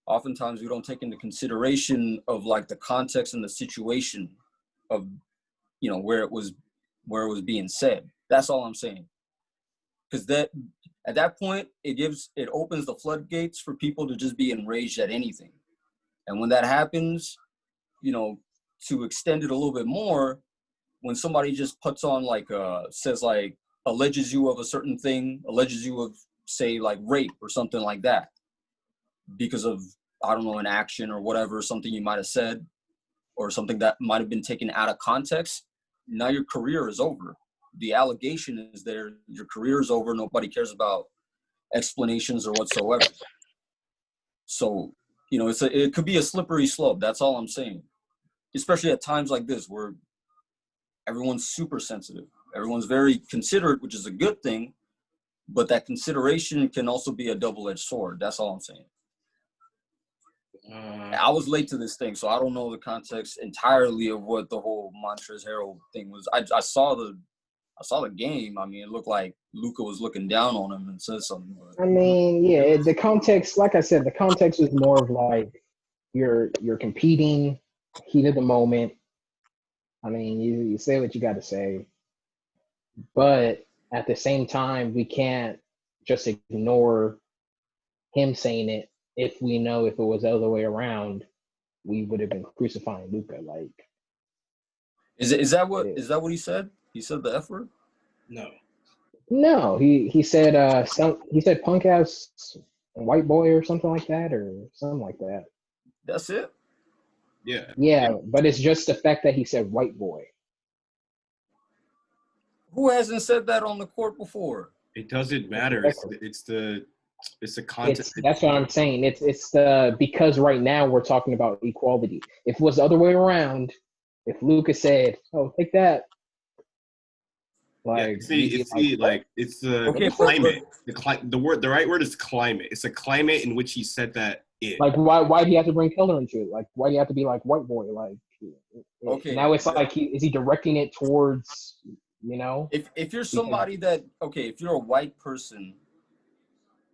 S3: oftentimes we don't take into consideration of like the context and the situation of, where it was being said. That's all I'm saying. Because that at that point, it opens the floodgates for people to just be enraged at anything. And when that happens, to extend it a little bit more, when somebody just puts on like says like alleges you of a certain thing, alleges you of say like rape or something like that, because of, I don't know, an action or whatever, something you might have said or something that might have been taken out of context, now your career is over. The allegation is there, your career is over, nobody cares about explanations or whatsoever. So, it could be a slippery slope. That's all I'm saying. Especially at times like this where everyone's super sensitive. Everyone's very considerate, which is a good thing, but that consideration can also be a double-edged sword. That's all I'm saying. I was late to this thing, so I don't know the context entirely of what the whole Montrez Harrell thing was. I saw the game. I mean, it looked like Luka was looking down on him and said something. But.
S2: I mean, yeah, the context, like I said, the context is more of like you're competing, heat of the moment. I mean, you say what you got to say, but at the same time, we can't just ignore him saying it. If we know if it was the other way around, we would have been crucifying Luka. Like,
S3: is that what he said? He said the F word?
S2: No, he said he said punk ass white boy or something like that or something like that.
S3: That's it?
S2: Yeah, but it's just the fact that he said white boy.
S3: Who hasn't said that on the court before?
S1: It doesn't matter. It's the content.
S2: That's what I'm saying. It's the because right now we're talking about equality. If it was the other way around, if Luka said, "Oh, take that," Like,
S1: it's the
S3: Okay,
S1: climate. The right word is climate. It's a climate in which he said that in.
S2: like why do you have to bring color into it? Like, why do you have to be like white boy? Like,
S3: Okay.
S2: now it's like is he directing it towards, you know?
S3: If you're somebody that if you're a white person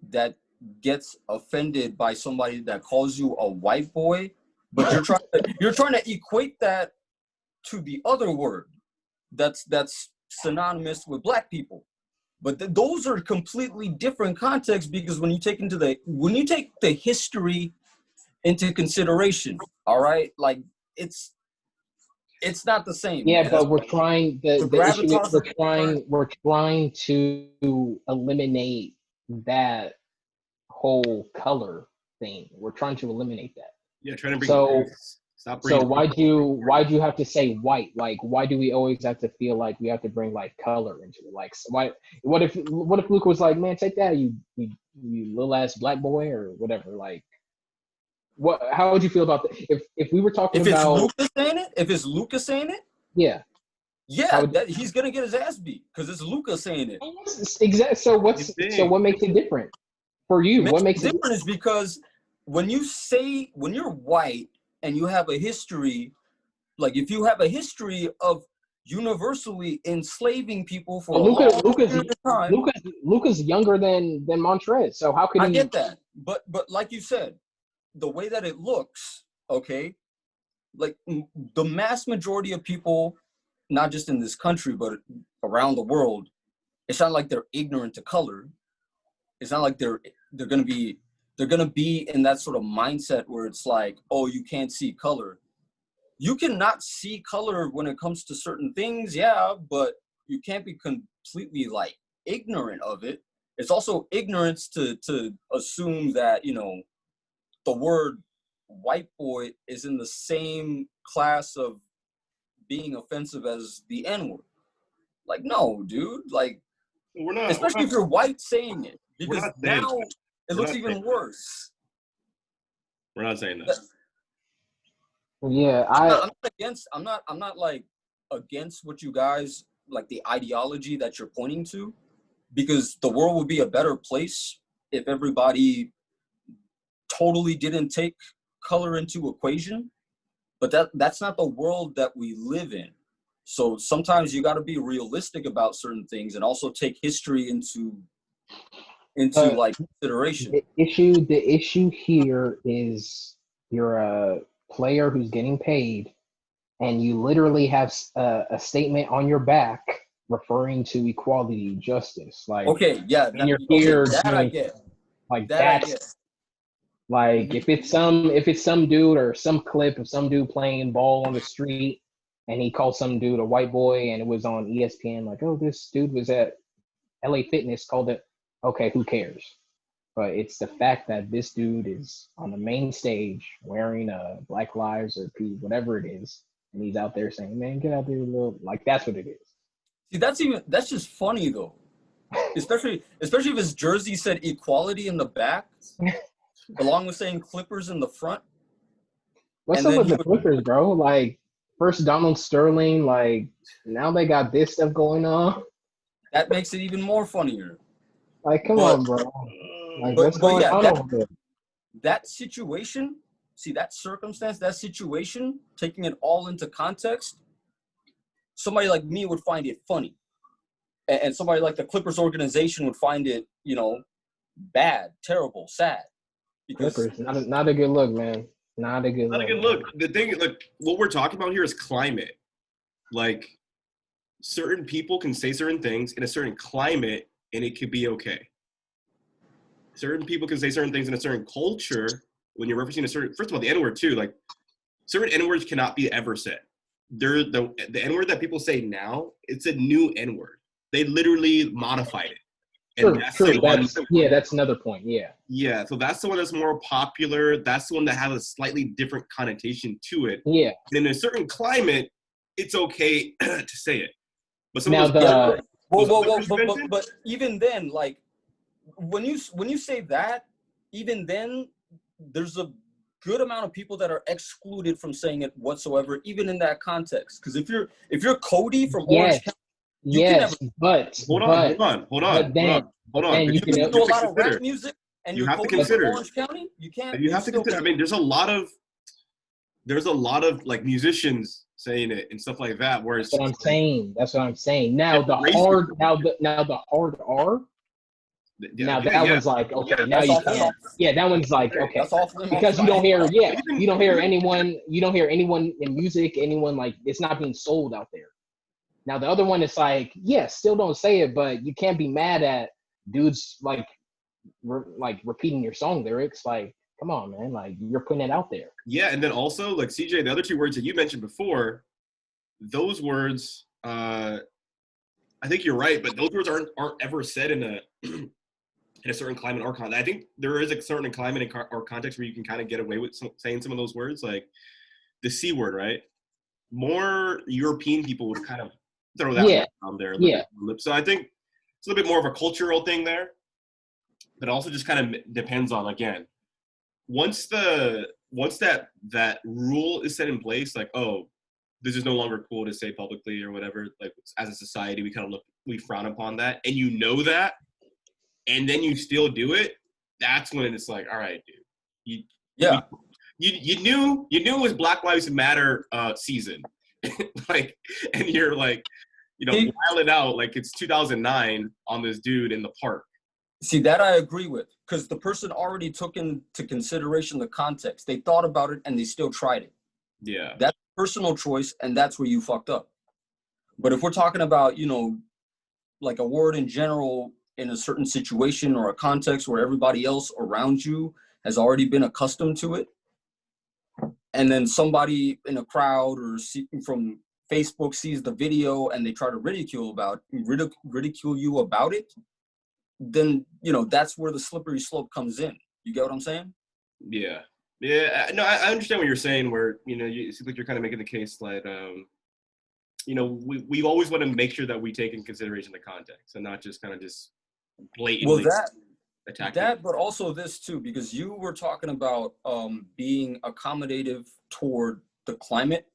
S3: that gets offended by somebody that calls you a white boy, but you're trying to equate that to the other word that's synonymous with black people. But those are completely different contexts, because when you take the history into consideration, all right, like it's not the same.
S2: Yeah, but we're trying the issue is we're trying to eliminate that whole color thing. We're trying to eliminate that.
S1: Yeah, trying to bring stop bringing.
S2: So why do you have to say white? Like, why do we always have to feel like we have to bring like color into it? Like, what if Luka was like, man, take that, you little ass black boy or whatever? Like, how would you feel about that? If we were talking about
S3: if it's Luka saying it,
S2: yeah,
S3: he's gonna get his ass beat because it's Luka saying it.
S2: Exactly. So what makes it different for you? What makes it
S3: different is because when you're white and you have a history, like if you have a history of universally enslaving people for a long period of time.
S2: Luka's younger than Montrez, so how could he?
S3: I get that, but like you said, the way that it looks, okay, like the mass majority of people, not just in this country but around the world, it's not like they're ignorant to color. It's not like they're gonna be in that sort of mindset where it's like, oh, you can't see color. You cannot see color when it comes to certain things, yeah, but you can't be completely like ignorant of it. It's also ignorance to assume that, you know, the word white boy is in the same class of being offensive as the N-word. Like, no, dude. Like, especially if you're white saying it, because now it looks even worse.
S1: We're not saying that.
S2: Yeah,
S3: I'm not like against what you guys, like the ideology that you're pointing to, because the world would be a better place if everybody totally didn't take color into equation. But that's not the world that we live in. So sometimes you got to be realistic about certain things and also take history into like consideration.
S2: The issue here is you're a player who's getting paid, and you literally have a statement on your back referring to equality, justice. Like,
S3: okay, yeah,
S2: and you're here
S3: that
S2: doing,
S3: I get.
S2: Like
S3: that
S2: that's
S3: I get.
S2: Like if it's some dude or some clip of some dude playing ball on the street and he calls some dude a white boy and it was on ESPN, like, oh, this dude was at LA Fitness, called it, okay, who cares? But it's the fact that this dude is on the main stage wearing a Black Lives or whatever it is, and he's out there saying, man, get out there, little, like, that's what it is.
S3: See, that's just funny though. Especially if his jersey said equality in the back, along with saying Clippers in the front.
S2: What's up with the Clippers, bro? Like, first Donald Sterling, like, now they got this stuff going on.
S3: That makes it even more funnier.
S2: Like, come on, bro. Like, what's going on over there?
S3: That situation, see, that circumstance, that situation, taking it all into context, somebody like me would find it funny. And somebody like the Clippers organization would find it, you know, bad, terrible, sad. Because
S2: Clippers, not a good look, man. Not a good look.
S1: The thing, like, what we're talking about here is climate. Like, certain people can say certain things in a certain climate, and it could be okay. Certain people can say certain things in a certain culture when you're referencing a certain. First of all, the N-word too. Like, certain N-words cannot be ever said. They're the N-word that people say now. It's a new N-word. They literally modified it.
S2: And true. That's another point. Yeah.
S1: Yeah. So that's the one that's more popular. That's the one that has a slightly different connotation to it.
S2: Yeah.
S1: And in a certain climate, it's okay to say it. But some
S2: now
S1: of those
S3: but even then, like when you say that, even then, there's a good amount of people that are excluded from saying it whatsoever, even in that context. Because if you're Cody from Orange County, You can never.
S2: Yes, but
S1: Hold on.
S2: then you
S3: You
S2: can
S3: can do a lot of rap music, and
S1: You
S3: you're
S1: have to
S3: coding for
S1: consider.
S3: Orange County. You can't.
S1: You have to consider. I mean, there's a lot of like musicians saying it and stuff like that. Where it's
S2: That's what I'm saying. Now the hard R. Now that one's like, okay, now you can't. Yeah, that one's like, okay,
S3: That's off limits.
S2: because you don't hear anyone in music, anyone like it's not being sold out there. Now the other one is like, still don't say it, but you can't be mad at dudes like repeating your song lyrics. Like, come on, man, like you're putting it out there.
S1: Yeah, and then also like CJ, the other two words that you mentioned before, those words, I think you're right, but those words aren't ever said in a certain climate or context. I think there is a certain climate or context where you can kind of get away with saying some of those words, like the C word, right? More European people would kind of throw that word on there. So I think it's a little bit more of a cultural thing there, but also just kind of depends on, again, once that rule is set in place, like, oh, this is no longer cool to say publicly or whatever, like as a society, we frown upon that, and you know that, and then you still do it, that's when it's like, all right, dude. You knew it was Black Lives Matter season. Like, and you're like, wilding out like it's 2009 on this dude in the park.
S3: See, that I agree with, because the person already took into consideration the context. They thought about it and they still tried it.
S1: Yeah.
S3: That's personal choice, and that's where you fucked up. But if we're talking about, like a word in general in a certain situation or a context where everybody else around you has already been accustomed to it, and then somebody in a crowd or from Facebook sees the video and they try to ridicule you about it, then, that's where the slippery slope comes in. You get what I'm saying?
S1: Yeah. Yeah. No, I understand what you're saying, where, it seems like you're kind of making the case like, we always want to make sure that we take in consideration the context and not just kind of just blatantly attack
S3: that, but also this too, because you were talking about being accommodative toward the climate.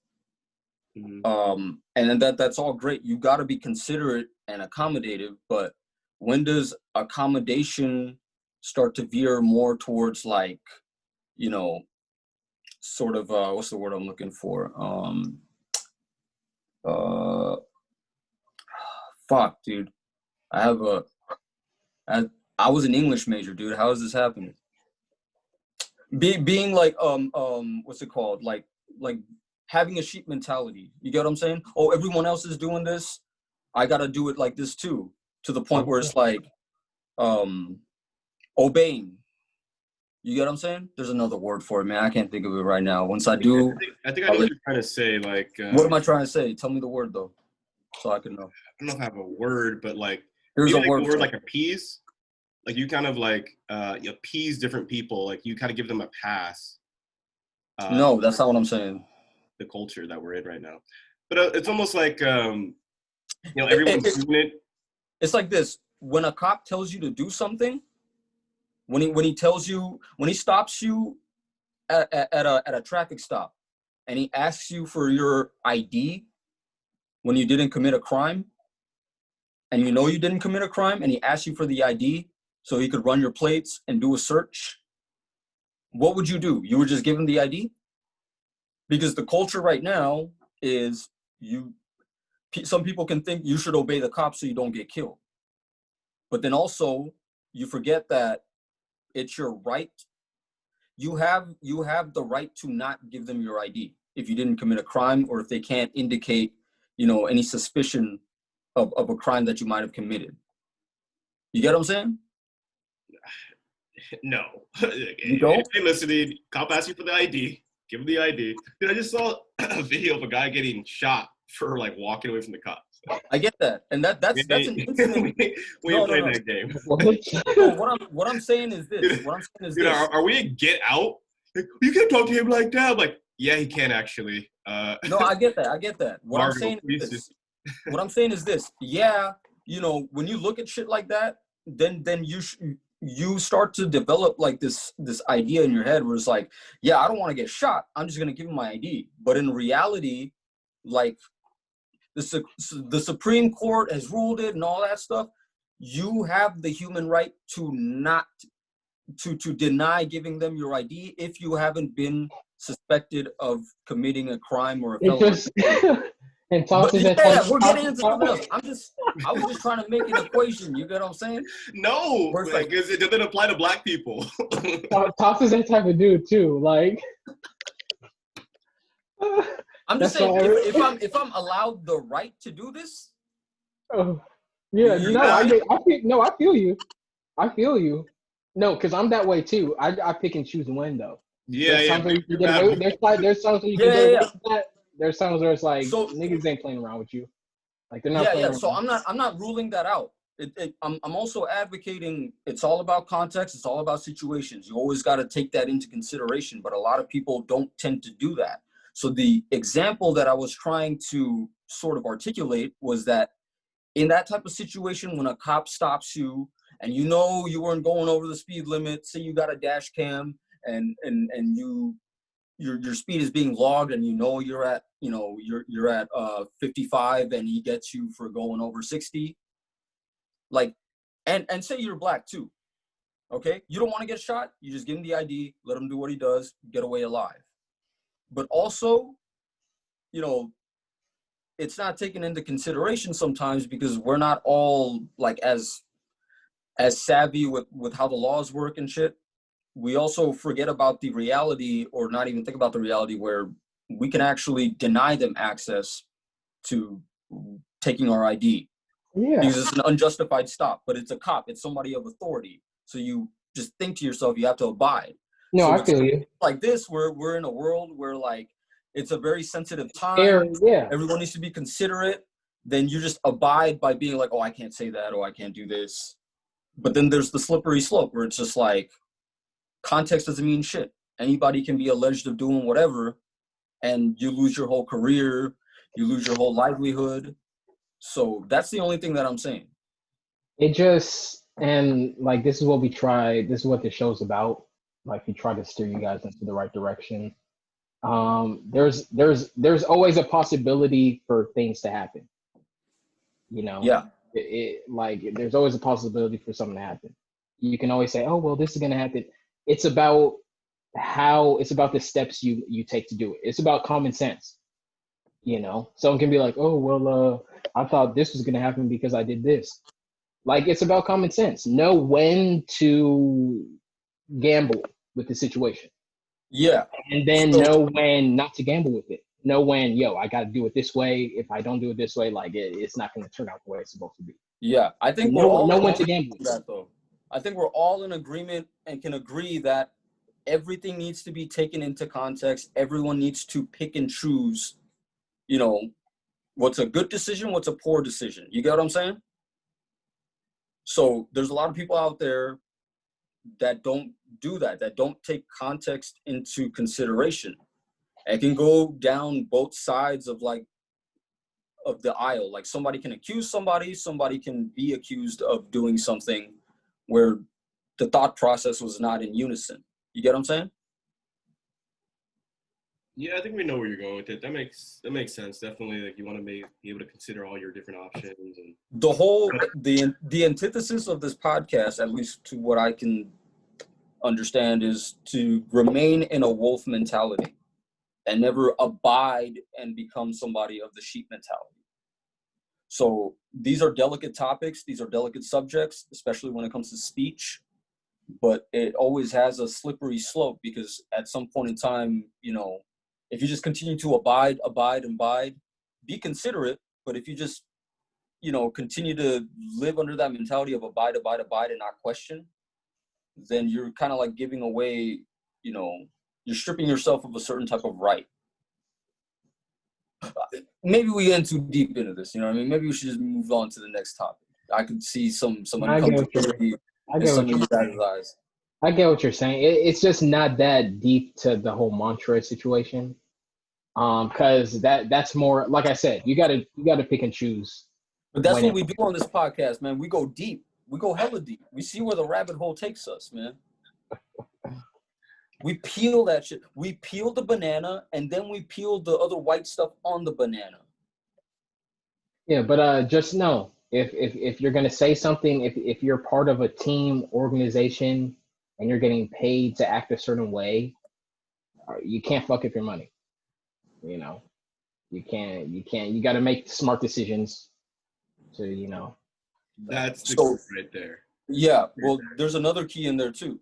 S1: Mm-hmm.
S3: And that's all great. You got to be considerate and accommodative, but when does accommodation start to veer more towards like, sort of what's the word I'm looking for? Fuck, dude. I was an English major, dude. How is this happening? Being like what's it called? Like having a sheep mentality. You get what I'm saying? Oh, everyone else is doing this, I gotta do it like this too. To the point where it's like obeying. You get what I'm saying? There's another word for it, man. I can't think of it right now. Once I do,
S1: I think I know what you're trying to say. Like,
S3: what am I trying to say? Tell me the word though, so I can know.
S1: I don't know if I have a word, but like,
S3: there's a word
S1: like appease. Like you kind of like you appease different people. Like you kind of give them a pass.
S3: No, that's not what I'm saying.
S1: The culture that we're in right now, but it's almost like everyone's doing it.
S3: It's like this: when a cop tells you to do something, when he stops you at a traffic stop, and he asks you for your ID when you didn't commit a crime, and you know you didn't commit a crime, and he asks you for the ID so he could run your plates and do a search, what would you do? You would just give him the ID? Because the culture right now is some people can think you should obey the cops so you don't get killed. But then also you forget that it's your right. You have the right to not give them your ID if you didn't commit a crime or if they can't indicate, any suspicion of a crime that you might have committed. You get what I'm saying?
S1: No.
S3: You don't?
S1: Hey, listening, cop asks you for the ID. Give him the ID. Dude, I just saw a video of a guy getting shot for like walking away from the cops.
S3: I get that, and that's an incident.
S1: We ain't playing that game.
S3: No, what I'm saying is this. What I'm saying is
S1: dude,
S3: this.
S1: Are we a get out? Like, you can't talk to him like that. I'm like, yeah, he can actually.
S3: No, I get that. What I'm saying is this. Yeah, when you look at shit like that, then you start to develop like this idea in your head where it's like, yeah, I don't want to get shot. I'm just gonna give him my ID. But in reality, like, The Supreme Court has ruled it and all that stuff. You have the human right to not to deny giving them your ID if you haven't been suspected of committing a crime or a
S2: It
S3: felony.
S2: just and tosses that
S3: We're getting into something else. I was just trying to make an equation. You get what I'm saying?
S1: No,
S3: Like,
S1: because it doesn't apply to black people.
S2: Tosses that type of dude too. Like,
S3: I'm just saying, if I'm allowed the right to do this,
S2: yeah,
S3: You
S2: no,
S3: know
S2: I feel you. I feel you. No, because I'm that way too. I pick and choose when though. There's times where you can get away with. There's times where you can get away with that. There's times where it's like niggas ain't playing around with you. Like they're not playing around.
S3: So I'm not ruling that out. I'm also advocating. It's all about context. It's all about situations. You always got to take that into consideration. But a lot of people don't tend to do that. So the example that I was trying to sort of articulate was that in that type of situation, when a cop stops you and you know you weren't going over the speed limit, say you got a dash cam and your speed is being logged and you know you're at 55 and he gets you for going over 60, like, and say you're black too, okay? You don't want to get shot, you just give him the ID, let him do what he does, get away alive. But also, it's not taken into consideration sometimes because we're not all like as savvy with how the laws work and shit. We also forget about the reality, or not even think about the reality, where we can actually deny them access to taking our ID.
S2: Yeah.
S3: Because it's an unjustified stop, but it's a cop, it's somebody of authority. So you just think to yourself, you have to abide.
S2: No,
S3: so
S2: I feel you.
S3: Like this, we're in a world where like it's a very sensitive time.
S2: Yeah.
S3: Everyone needs to be considerate. Then you just abide by being like, oh, I can't say that, or I can't do this. But then there's the slippery slope where it's just like, context doesn't mean shit. Anybody can be alleged of doing whatever, and you lose your whole career, you lose your whole livelihood. So that's the only thing that I'm saying.
S2: And like, this is what the show's about. Like, we try to steer you guys into the right direction. There's always a possibility for things to happen.
S3: Yeah.
S2: Like, there's always a possibility for something to happen. You can always say, oh, well, this is going to happen. It's about the steps you take to do it. It's about common sense. Someone can be like, oh, well, I thought this was going to happen because I did this. Like, it's about common sense. Know when to gamble with the situation.
S3: Yeah.
S2: And then know when not to gamble with it. Know when, I got to do it this way. If I don't do it this way, like, it's not going to turn out the way it's supposed to be.
S3: Yeah. I think
S2: know when to gamble with
S3: that, though. I think we're all in agreement and can agree that everything needs to be taken into context. Everyone needs to pick and choose, what's a good decision, what's a poor decision. You get what I'm saying? So there's a lot of people out there that don't do that don't take context into consideration. It can go down both sides of the aisle. Like, somebody can accuse somebody can be accused of doing something where the thought process was not in unison. You get what I'm saying?
S1: Yeah, I think we know where you're going with it. That makes sense. Definitely, like, you want to be able to consider all your different options. And
S3: the antithesis of this podcast, at least to what I can understand, is to remain in a wolf mentality and never abide and become somebody of the sheep mentality. So these are delicate topics. These are delicate subjects, especially when it comes to speech. But it always has a slippery slope, because at some point in time, if you just continue to abide, be considerate. But if you just, continue to live under that mentality of abide, and not question, then you're kind of like giving away, you're stripping yourself of a certain type of right. Maybe we get too deep into this, maybe we should just move on to the next topic. I could see some uncomfortability in some of you guys' eyes.
S2: I get what you're saying. It's just not that deep to the whole Montrez situation. Because that's more, like I said, you gotta pick and choose.
S3: But that's what we do on this podcast, man. We go deep. We go hella deep. We see where the rabbit hole takes us, man. We peel that shit. We peel the banana, and then we peel the other white stuff on the banana.
S2: Yeah, but just know if you're gonna say something, if you're part of a team organization and you're getting paid to act a certain way, you can't fuck up your money. You know, you got to make smart decisions to
S1: That's the
S3: So
S1: key right there.
S3: yeah, well, there's another key in there too,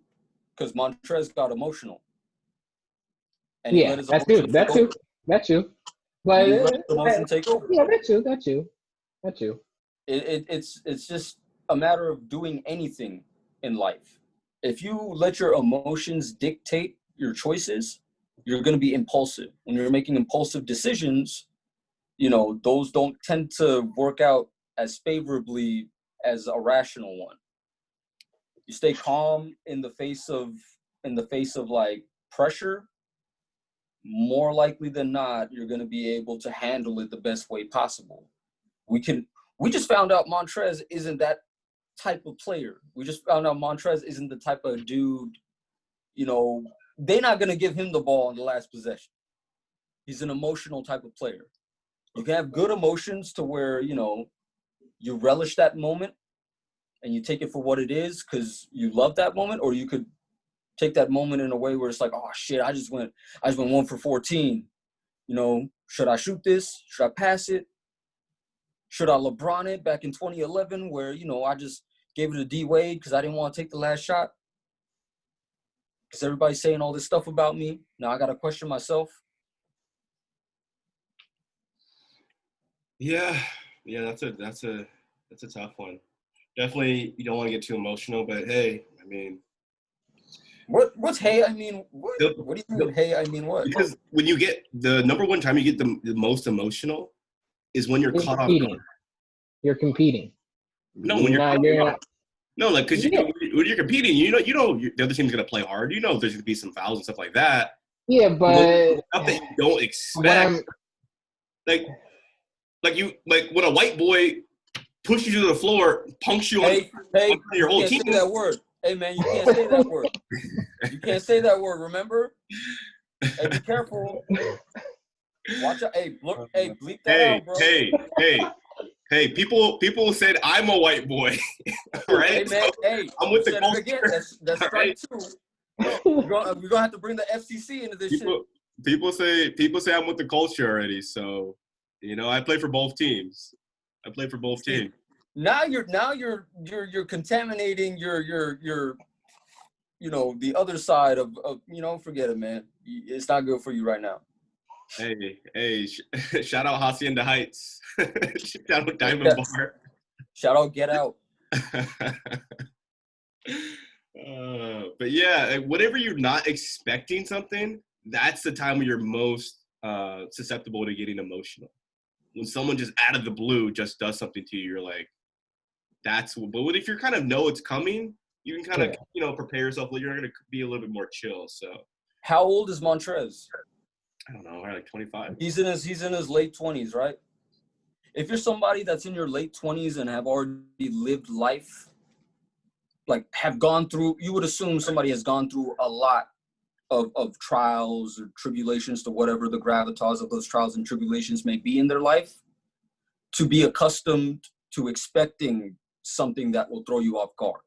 S3: because Montrez got emotional, and he let
S2: Yeah,
S3: his
S2: that's too.
S3: emotions take
S2: That's too.
S3: over.
S2: That's too. But
S3: He let his emotion take over.
S2: yeah, that's too. That's too. That's too.
S3: It's just a matter of doing anything in life. If you let your emotions dictate your choices, you're going to be impulsive. When you're making impulsive decisions, those don't tend to work out as favorably as a rational one. You stay calm in the face of like pressure, more likely than not, you're going to be able to handle it the best way possible. We just found out Montrez isn't that type of player. We just found out Montrez isn't the type of dude, they're not going to give him the ball in the last possession. He's an emotional type of player. You can have good emotions to where, you relish that moment and you take it for what it is because you love that moment, or you could take that moment in a way where it's like, oh shit, I just went 1 for 14. Should I shoot this? Should I pass it? Should I LeBron it back in 2011 where, I just gave it to D Wade because I didn't want to take the last shot? Because everybody's saying all this stuff about me. Now I got to question myself.
S1: Yeah, that's a tough one. Definitely, you don't want to get too emotional, but hey, I mean,
S3: What's hey? I mean, what? What do you mean? Hey, I mean what?
S1: Because when you get the number one time you get the most emotional is when you're caught off guard.
S2: You're competing.
S1: No, when you're not. No, like because when you're competing, the other team's gonna play hard. There's gonna be some fouls and stuff like that.
S2: Yeah, but
S1: stuff that you don't expect. Like when a white boy pushes you to the floor, punks you on your whole team.
S3: You can't say that word. Hey man, you can't say that word. You can't say that word. Remember? Hey, be careful. Watch out. Hey, look. Hey, bleep that out, bro.
S1: Hey. People said I'm a white boy. All right.
S3: Hey man. I'm with the culture. Again. That's strike right. 2. We're gonna have to bring the FCC into this shit.
S1: People say I'm with the culture already. So, I play for both teams.
S3: Now you're contaminating your the other side of forget it, man. It's not good for you right now.
S1: Hey, shout out Hacienda Heights. Shout out Diamond Bar.
S3: Shout out Get Out.
S1: But yeah, whenever you're not expecting something, that's the time when you're most susceptible to getting emotional. When someone just out of the blue just does something to you, you're like, but if you kind of know it's coming, you can kind of, prepare yourself. You're going to be a little bit more chill. So,
S3: how old is Montrez?
S1: I don't know, like 25.
S3: He's in his late 20s, right? If you're somebody that's in your late 20s and have already lived life, like have gone through, you would assume somebody has gone through a lot of trials or tribulations, to whatever the gravitas of those trials and tribulations may be in their life, to be accustomed to expecting something that will throw you off guard.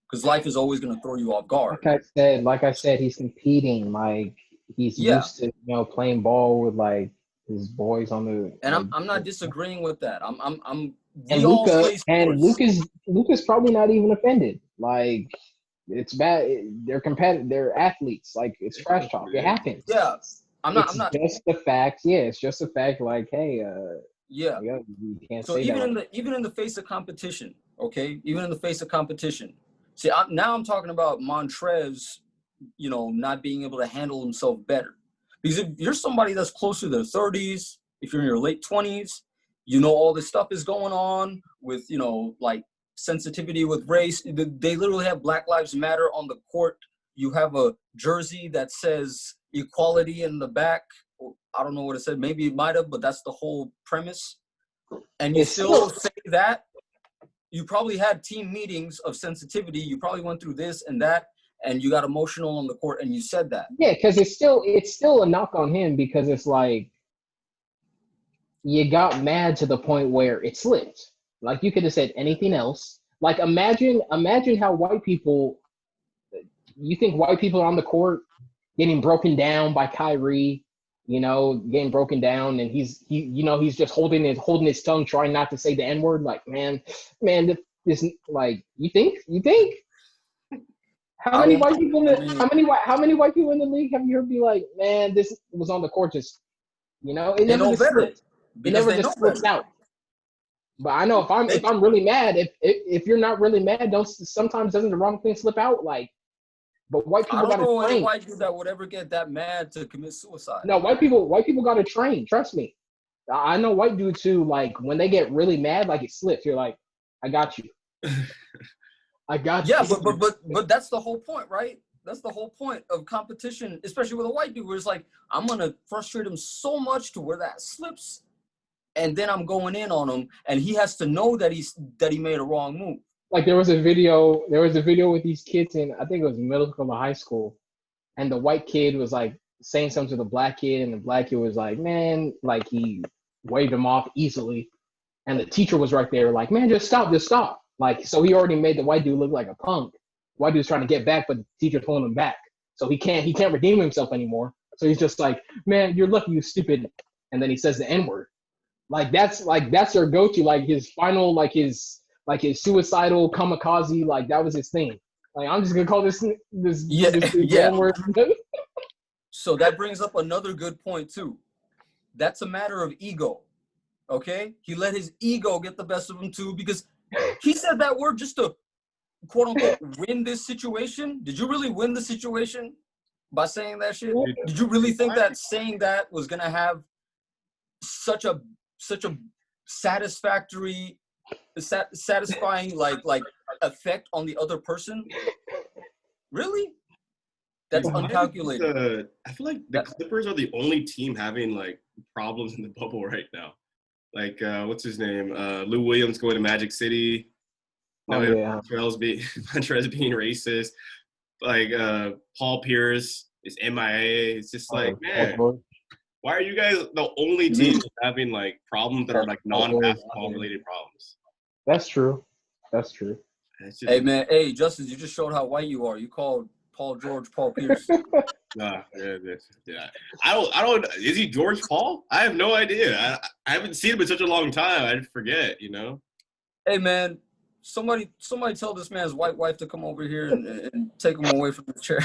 S3: Because life is always going to throw you off guard.
S2: Like I said, he's competing. Like he's used to, playing ball with like his boys on the.
S3: And I'm not disagreeing with that.
S2: Luka's probably not even offended. Like it's bad. They're competitive. They're athletes. Like it's trash talk. It happens.
S3: Yeah, I'm not.
S2: Just the facts. Yeah, it's just a fact. Like hey.
S3: Yeah.
S2: You can't
S3: so
S2: say
S3: even
S2: that.
S3: Even in the face of competition, okay. Even in the face of competition. See, I'm talking about Montrez, not being able to handle himself better. Because if you're somebody that's closer to their 30s, if you're in your late 20s, all this stuff is going on with, like sensitivity with race. They literally have Black Lives Matter on the court. You have a jersey that says equality in the back. I don't know what it said. Maybe it might have, but that's the whole premise. And you still say that. You probably had team meetings of sensitivity. You probably went through this and that, and you got emotional on the court, and you said that.
S2: Yeah, because it's still a knock on him because it's like you got mad to the point where it slipped. Like you could have said anything else. Like imagine how white people. You think white people are on the court getting broken down by Kyrie, getting broken down, and he's just holding his tongue, trying not to say the N-word. Like, man, this like you think how many white people how many white people in the league have you heard be like, man, this was on the court, just it never just slips. It never just slips out. But I know if I'm really mad, if you're not really mad, sometimes doesn't the wrong thing slip out? Like, but white people got to train. I don't know any
S3: white dude that would ever get that mad to commit suicide.
S2: No, white people got to train. Trust me. I know white dudes too. Like when they get really mad, like it slips. You're like, I got you. I got you.
S3: Yeah, but that's the whole point, right? That's the whole point of competition, especially with a white dude, where it's like, I'm gonna frustrate him so much to where that slips, and then I'm going in on him, and he has to know that he made a wrong move.
S2: Like there was a video with these kids in, I think it was middle school or high school, and the white kid was like saying something to the black kid, and the black kid was like, man, like he waved him off easily, and the teacher was right there like, man, just stop. Like, so he already made the white dude look like a punk. White dude's trying to get back, but the teacher's pulling him back, so he can't redeem himself anymore. So he's just like, man, you're lucky, you stupid, and then he says the N-word. Like that's their go-to, like his final, like his suicidal kamikaze, like that was his thing. Like, I'm just gonna call this N-word.
S3: So that brings up another good point too. That's a matter of ego. Okay? He let his ego get the best of him too, because he said that word just to quote unquote win this situation. Did you really win the situation by saying that shit? Did you really think that saying that was gonna have such a satisfying like effect on the other person? Really? That's uncalculated.
S1: I feel like the Clippers are the only team having like problems in the bubble right now. Like what's his name? Lou Williams going to Magic City. Montrez being racist. Like Paul Pierce is MIA. It's just like, man, why are you guys the only team having like problems that are like non-basketball related problems?
S2: That's true.
S3: Hey man, Justice, you just showed how white you are. You called Paul George Paul Pierce.
S1: Yeah. I don't. Is he George Paul? I have no idea. I haven't seen him in such a long time. I forget.
S3: Hey man, somebody tell this man's white wife to come over here and take him away from the chair.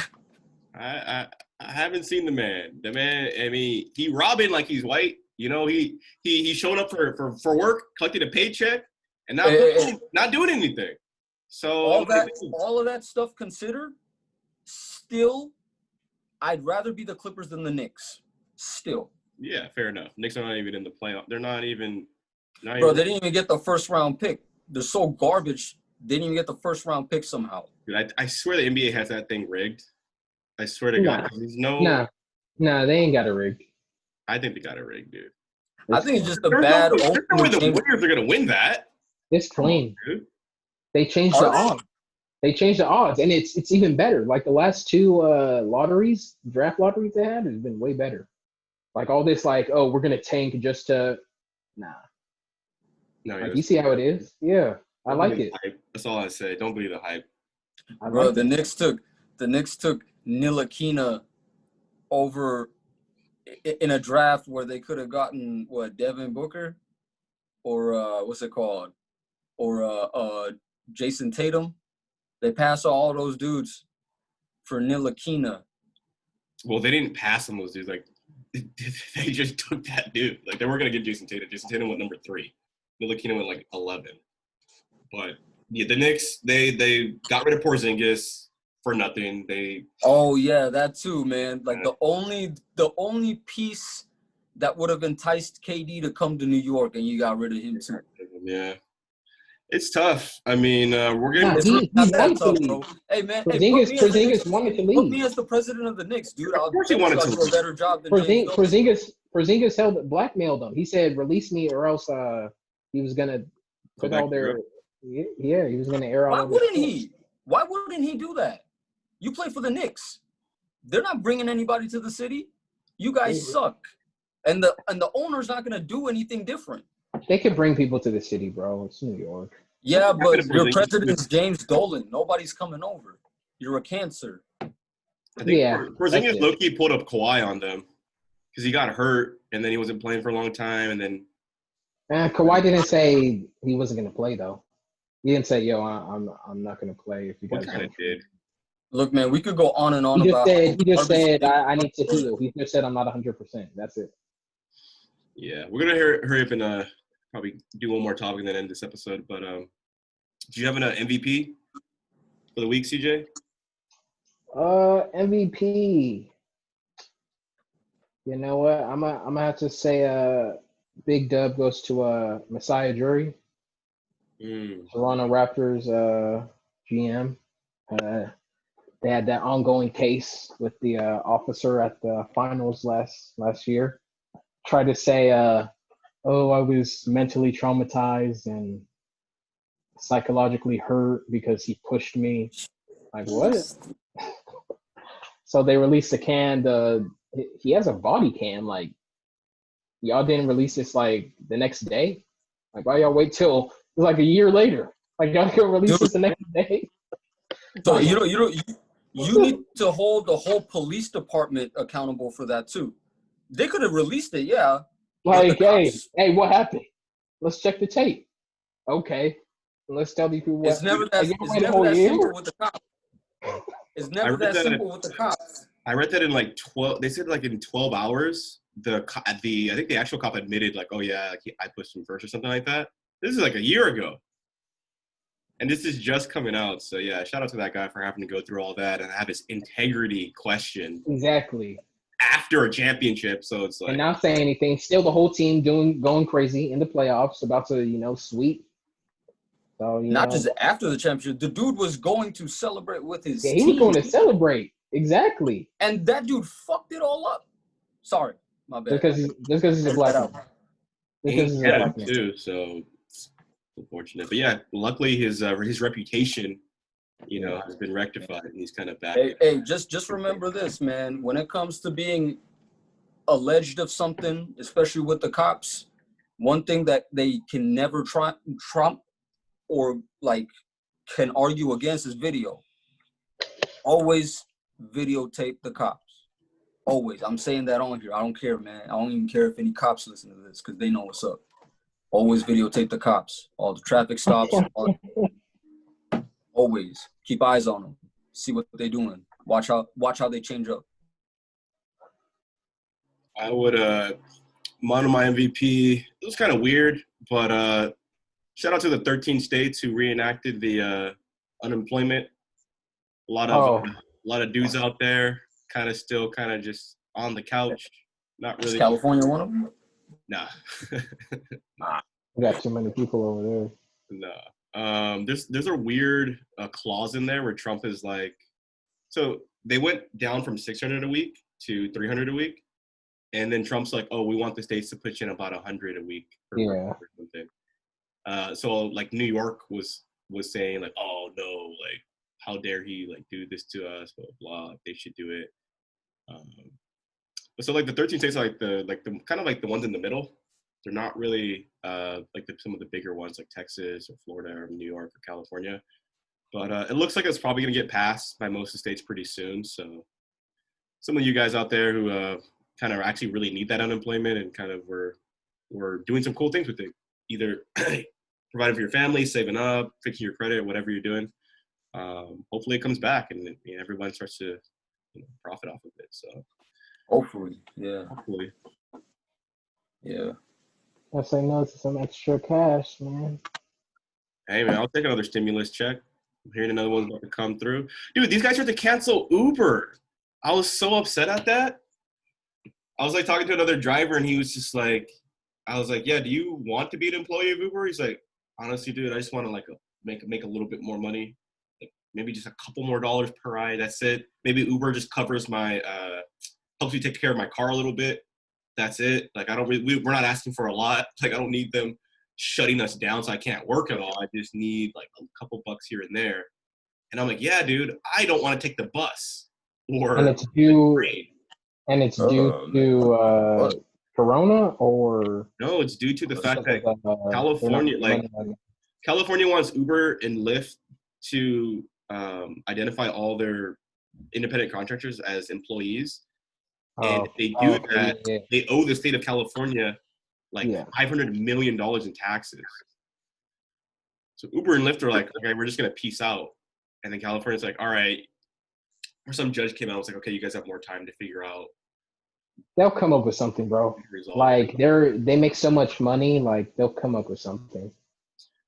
S1: I haven't seen the man. The man. I mean, he robbing like he's white. He showed up for work, collected a paycheck, and now not doing anything. So
S3: all of that stuff considered, still, I'd rather be the Clippers than the Knicks. Still.
S1: Yeah, fair enough. Knicks are not even in the playoff. They're not even.
S3: Bro, they didn't even get the first round pick. They're so garbage. They didn't even get the first round pick somehow.
S1: Dude, I swear the NBA has that thing rigged. I swear to God.
S2: Nah, they ain't got it rigged.
S1: I think they got it rigged, dude.
S3: I think it's just a bad opening.
S1: There's no way the Warriors are gonna win that.
S2: It's clean.
S1: Dude.
S2: They changed the odds. They changed the odds, and it's even better. Like the last two draft lotteries they had, has been way better. Like all this, like, oh, we're gonna tank just to, nah.
S1: No,
S2: like, you see how it is? Yeah, I like it.
S1: That's all I say. Don't believe the hype.
S3: Bro, the Knicks took Ntilikina over in a draft where they could have gotten Devin Booker or what's it called, or Jason Tatum. They passed all those dudes for Ntilikina.
S1: Well, they didn't pass on those dudes. Like they just took that dude. Like they weren't gonna get Jason Tatum. Jason Tatum went number 3. Ntilikina went like 11. But yeah, the Knicks they got rid of Porzingis for nothing.
S3: Oh yeah, that too, man. Like the only piece that would have enticed KD to come to New York, and you got rid of him too.
S1: Yeah. It's tough. I mean, we're getting.
S2: He wanted to leave.
S3: Bro. Hey man,
S2: Porzingis wanted to leave.
S3: Put me as the president of the Knicks, dude.
S1: Of course he wanted to
S3: do a better job than
S2: Porzingis blackmailed him. He said, "Release me, or else he was gonna put all their." Yeah, he was gonna air out.
S3: Why wouldn't he do that? You play for the Knicks. They're not bringing anybody to the city. You guys suck. And the owner's not gonna do anything different.
S2: They could bring people to the city, bro. It's New York.
S3: Yeah, but your president's James Dolan. Nobody's coming over. You're a cancer.
S1: I think Porzingis low-key pulled up Kawhi on them because he got hurt and then he wasn't playing for a long time and then.
S2: Kawhi didn't say he wasn't gonna play though. He didn't say, "Yo, I'm not gonna play." If you guys
S1: did.
S3: Look, man, we could go on and on about.
S2: He just said, "I need to heal." He just said, "I'm not 100%." That's it.
S1: Yeah, we're gonna hurry up and probably do one more topic and then end this episode. But do you have an MVP for the week, CJ?
S2: MVP. You know what? I'm gonna have to say big dub goes to Masai Ujiri, Toronto Raptors GM. They had that ongoing case with the officer at the finals last year. Tried to say, I was mentally traumatized and psychologically hurt because he pushed me. Like, what? So they released a can. He has a body cam. Like, y'all didn't release this like the next day. Like, why y'all wait till like a year later? Like, y'all can release this the next day.
S3: So you need to hold the whole police department accountable for that too. They could have released it, yeah.
S2: Like, hey, what happened? Let's check the tape. Okay, let's tell these people what.
S3: It's never that simple with the cops. It's never that simple with the cops.
S1: I read that in like 12. They said like in 12 hours, I think the actual cop admitted like, oh yeah, I pushed him first or something like that. This is like a year ago, and this is just coming out. So yeah, shout out to that guy for having to go through all that and have his integrity questioned.
S2: Exactly.
S1: After a championship, so it's like.
S2: And not saying anything. Still, the whole team going crazy in the playoffs, about to sweep. So
S3: not just after the championship, the dude was going to celebrate with his team.
S2: He was going to celebrate. Exactly.
S3: And that dude fucked it all up. Sorry, my bad.
S2: Just because he's a black man.
S1: Because he's a black man too, so it's unfortunate. But yeah, luckily his reputation, has been rectified and he's kind of back.
S3: Hey, just remember this, man. When it comes to being alleged of something, especially with the cops, one thing that they can never trump or like can argue against is video. Always videotape the cops. Always. I'm saying that on here. I don't care, man. I don't even care if any cops listen to this because they know what's up. Always videotape the cops. All the traffic stops. Always. Keep eyes on them. See what they're doing. Watch how they change up.
S1: I would mono my MVP. It was kind of weird, but shout out to the 13 states who reenacted the unemployment. A lot of dudes out there, kind of just on the couch. Not really.
S3: Is California one of them?
S1: Nah.
S2: We got too many people over there.
S1: Nah. There's a weird clause in there where Trump is like, so they went down from 600 a week to 300 a week, and then Trump's like, oh, we want the states to pitch in about 100 a week or something. So like New York was saying like, oh no, like how dare he like do this to us, blah blah. They should do it. So like the 13 states are like the kind of like the ones in the middle. They're not really like some of the bigger ones like Texas or Florida or New York or California. But it looks like it's probably going to get passed by most of the states pretty soon. So some of you guys out there who kind of actually really need that unemployment and kind of we're doing some cool things with it. Either providing for your family, saving up, fixing your credit, whatever you're doing. Hopefully it comes back and everyone starts to profit off of it. So
S3: hopefully, yeah.
S1: Hopefully.
S3: Yeah.
S2: I say no to some extra cash, man.
S1: Hey, man, I'll take another stimulus check. I'm hearing another one's about to come through. Dude, these guys are to cancel Uber. I was so upset at that. I was, like, talking to another driver, and he was just like, I was like, yeah, do you want to be an employee of Uber? He's like, honestly, dude, I just want to, like, make a little bit more money. Like, maybe just a couple more dollars per ride. That's it. Maybe Uber just covers my helps me take care of my car a little bit. That's it. Like, we're not asking for a lot. Like, I don't need them shutting us down so I can't work at all. I just need, like, a couple bucks here and there. And I'm like, yeah, dude, I don't want to take the bus.
S2: And it's due to Corona or
S1: No, it's due to the fact that
S2: they're not
S1: California, like
S2: running
S1: California wants Uber and Lyft to identify all their independent contractors as employees. And if they do
S2: okay,
S1: that,
S2: yeah.
S1: they owe the state of California like
S2: Yeah.
S1: $500 million in taxes. So Uber and Lyft are like, okay, we're just going to peace out. And then California's like, all right. Or some judge came out and was like, okay, you guys have more time to figure out.
S2: They'll come up with something, bro. Like they make so much money, like they'll come up with something.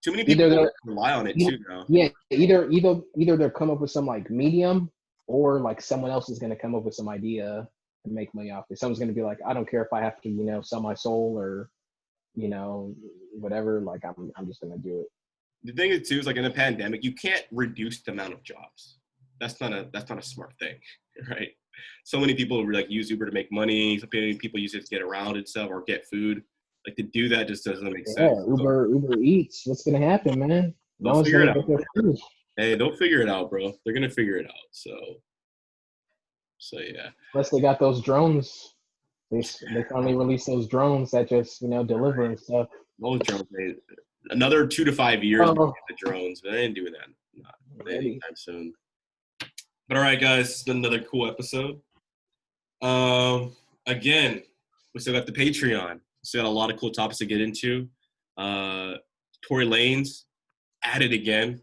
S1: Too many people rely on it too now.
S2: Yeah, either they'll come up with some like medium, or like someone else is gonna come up with some idea and make money off it. Someone's gonna be like, I don't care if I have to, sell my soul or, whatever. Like I'm just gonna do it.
S1: The thing is too is like in a pandemic, you can't reduce the amount of jobs. That's not a smart thing, right? So many people like use Uber to make money. So many people use it to get around and stuff or get food. Like to do that just doesn't make sense.
S2: Uber Eats. What's gonna happen, man?
S1: No one's gonna get their food. Hey, they'll figure it out, bro. They're gonna figure it out. So yeah.
S2: Plus they got those drones. They finally released those drones that just deliver and stuff.
S1: Those drones, another 2 to 5 years to get the drones, but I ain't doing that. Not anytime soon. But all right, guys, it's been another cool episode. Again, we still got the Patreon. Still got a lot of cool topics to get into. Tory Lanez at it again.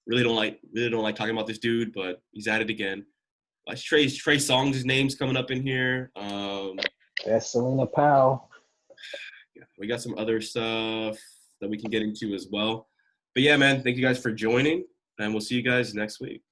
S1: Really don't like talking about this dude, but he's at it again. Trey Songz' name's coming up in here.
S2: That's Celina Powell.
S1: Yeah, we got some other stuff that we can get into as well. But yeah, man, thank you guys for joining, and we'll see you guys next week.